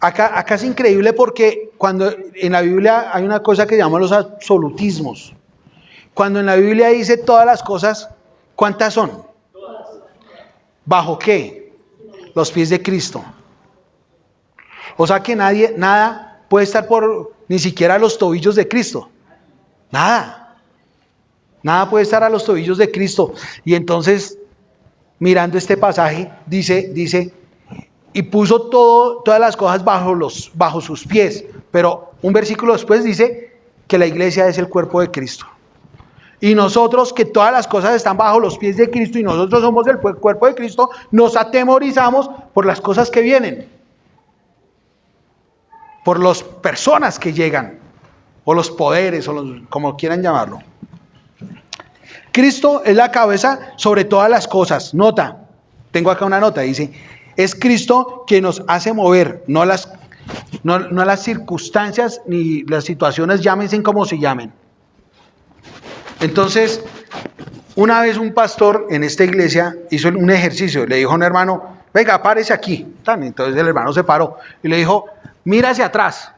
acá es increíble porque cuando en la Biblia hay una cosa que llamamos los absolutismos. Cuando en la Biblia dice todas las cosas, ¿cuántas son? ¿Bajo qué? Los pies de Cristo. O sea que nada puede estar por ni siquiera los tobillos de Cristo. Nada puede estar a los tobillos de Cristo. Y entonces, mirando este pasaje, dice, y puso todas las cosas bajo sus pies. Pero un versículo después dice que la iglesia es el cuerpo de Cristo. Y nosotros, que todas las cosas están bajo los pies de Cristo y nosotros somos el cuerpo de Cristo, nos atemorizamos por las cosas que vienen. Por las personas que llegan, o los poderes, como quieran llamarlo. Cristo es la cabeza sobre todas las cosas. Nota, tengo acá una nota, dice, es Cristo que nos hace mover, no las circunstancias ni las situaciones, llámense como se llamen. Entonces, una vez un pastor en esta iglesia hizo un ejercicio, le dijo a un hermano, venga, párese aquí. Entonces el hermano se paró y le dijo, mira hacia atrás.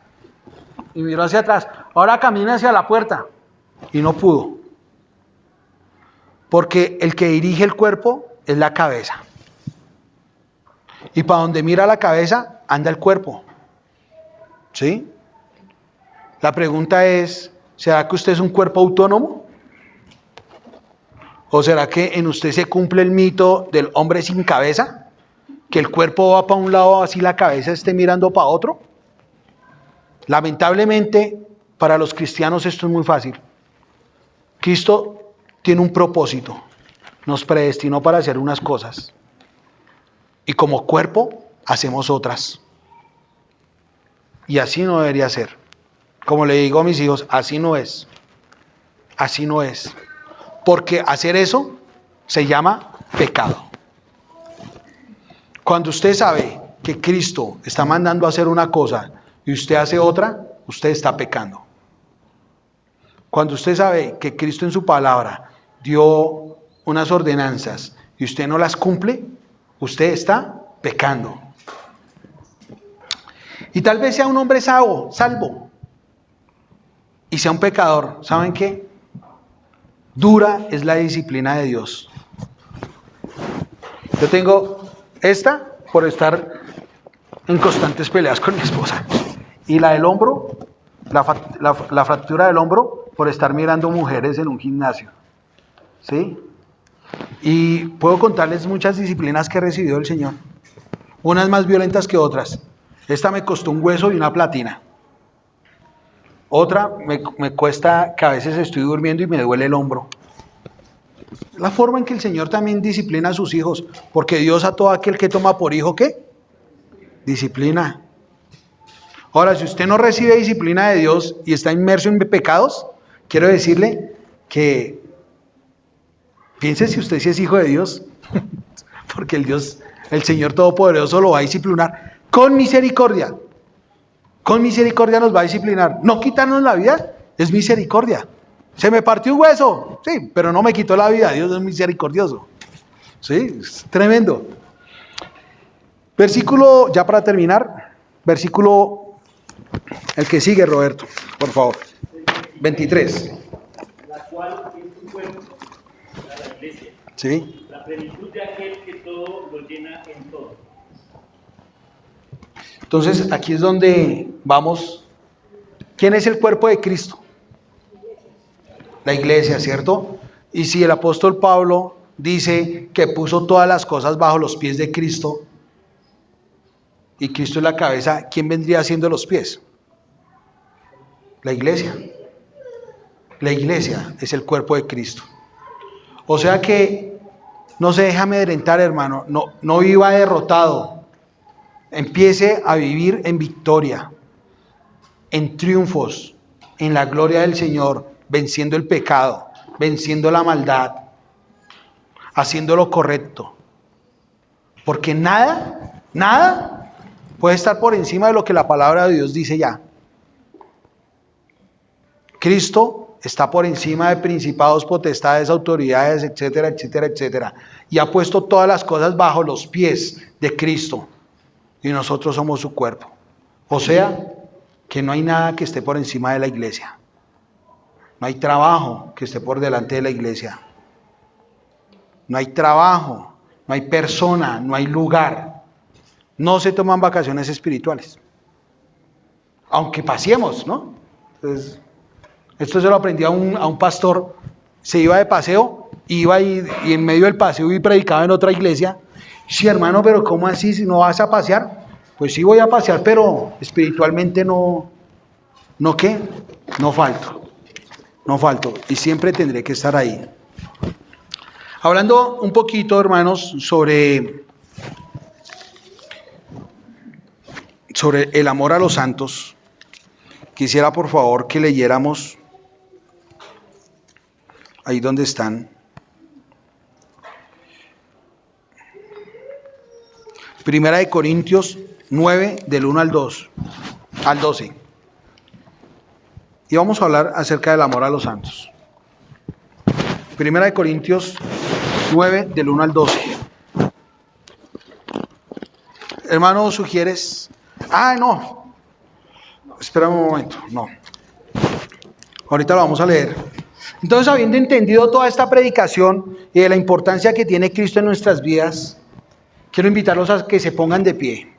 Y miró hacia atrás. Ahora camina hacia la puerta. Y no pudo. Porque el que dirige el cuerpo es la cabeza. Y para donde mira la cabeza, anda el cuerpo. ¿Sí? La pregunta es, ¿será que usted es un cuerpo autónomo? ¿O será que en usted se cumple el mito del hombre sin cabeza? Que el cuerpo va para un lado, así la cabeza esté mirando para otro. Lamentablemente, para los cristianos esto es muy fácil. Cristo tiene un propósito. Nos predestinó para hacer unas cosas. Y como cuerpo, hacemos otras. Y así no debería ser. Como le digo a mis hijos, así no es. Así no es. Porque hacer eso se llama pecado. Cuando usted sabe que Cristo está mandando a hacer una cosa y usted hace otra, usted está pecando. Cuando usted sabe que Cristo en su palabra dio unas ordenanzas y usted no las cumple, usted está pecando. Y tal vez sea un hombre salvo y sea un pecador. ¿Saben qué? Dura es la disciplina de Dios. Yo tengo esta por estar en constantes peleas con mi esposa. Y la del hombro, la fractura del hombro, por estar mirando mujeres en un gimnasio. ¿Sí? Y puedo contarles muchas disciplinas que he recibido del Señor. Unas más violentas que otras. Esta me costó un hueso y una platina. Otra me cuesta que a veces estoy durmiendo y me duele el hombro. La forma en que el Señor también disciplina a sus hijos, porque Dios a todo aquel que toma por hijo, ¿qué? Disciplina. Ahora, si usted no recibe disciplina de Dios y está inmerso en pecados, quiero decirle que piense si usted sí es hijo de Dios, porque el Señor Todopoderoso lo va a disciplinar con misericordia. Con misericordia nos va a disciplinar. No quitarnos la vida es misericordia. Se me partió un hueso, sí, pero no me quitó la vida. Dios es misericordioso. Sí, es tremendo. Versículo, ya para terminar, versículo, el que sigue, Roberto, por favor. 23. La cual es tu cuerpo, la iglesia. Sí. La plenitud de aquel que todo lo llena en todo. Entonces, aquí es donde vamos. ¿Quién es el cuerpo de Cristo? La iglesia, ¿cierto? Y si el apóstol Pablo dice que puso todas las cosas bajo los pies de Cristo, y Cristo es la cabeza, ¿quién vendría haciendo los pies? La iglesia. La iglesia es el cuerpo de Cristo. O sea que no se deje amedrentar, hermano. No viva derrotado. Empiece a vivir en victoria, en triunfos, en la gloria del Señor, venciendo el pecado, venciendo la maldad, haciendo lo correcto. Porque nada puede estar por encima de lo que la palabra de Dios dice ya. Cristo está por encima de principados, potestades, autoridades, etcétera, etcétera, etcétera. Y ha puesto todas las cosas bajo los pies de Cristo. Y nosotros somos su cuerpo. O sea, que no hay nada que esté por encima de la iglesia. No hay trabajo que esté por delante de la iglesia. No hay trabajo, no hay persona, no hay lugar. No se toman vacaciones espirituales. Aunque paseemos, ¿no? Entonces, esto se lo aprendí a un pastor. Se iba de paseo, iba y en medio del paseo y predicaba en otra iglesia. Sí, hermano, pero ¿cómo así si no vas a pasear? Pues sí voy a pasear, pero espiritualmente no ¿qué? No falto y siempre tendré que estar ahí. Hablando un poquito, hermanos, sobre el amor a los santos, quisiera por favor que leyéramos ahí donde están. Primera de Corintios 9, del 1 al 12. Y vamos a hablar acerca del amor a los santos. Primera de Corintios 9, del 1 al 12. Hermano, ¿sugieres? No. Espera un momento. No. Ahorita lo vamos a leer. Entonces, habiendo entendido toda esta predicación y de la importancia que tiene Cristo en nuestras vidas, quiero invitarlos a que se pongan de pie.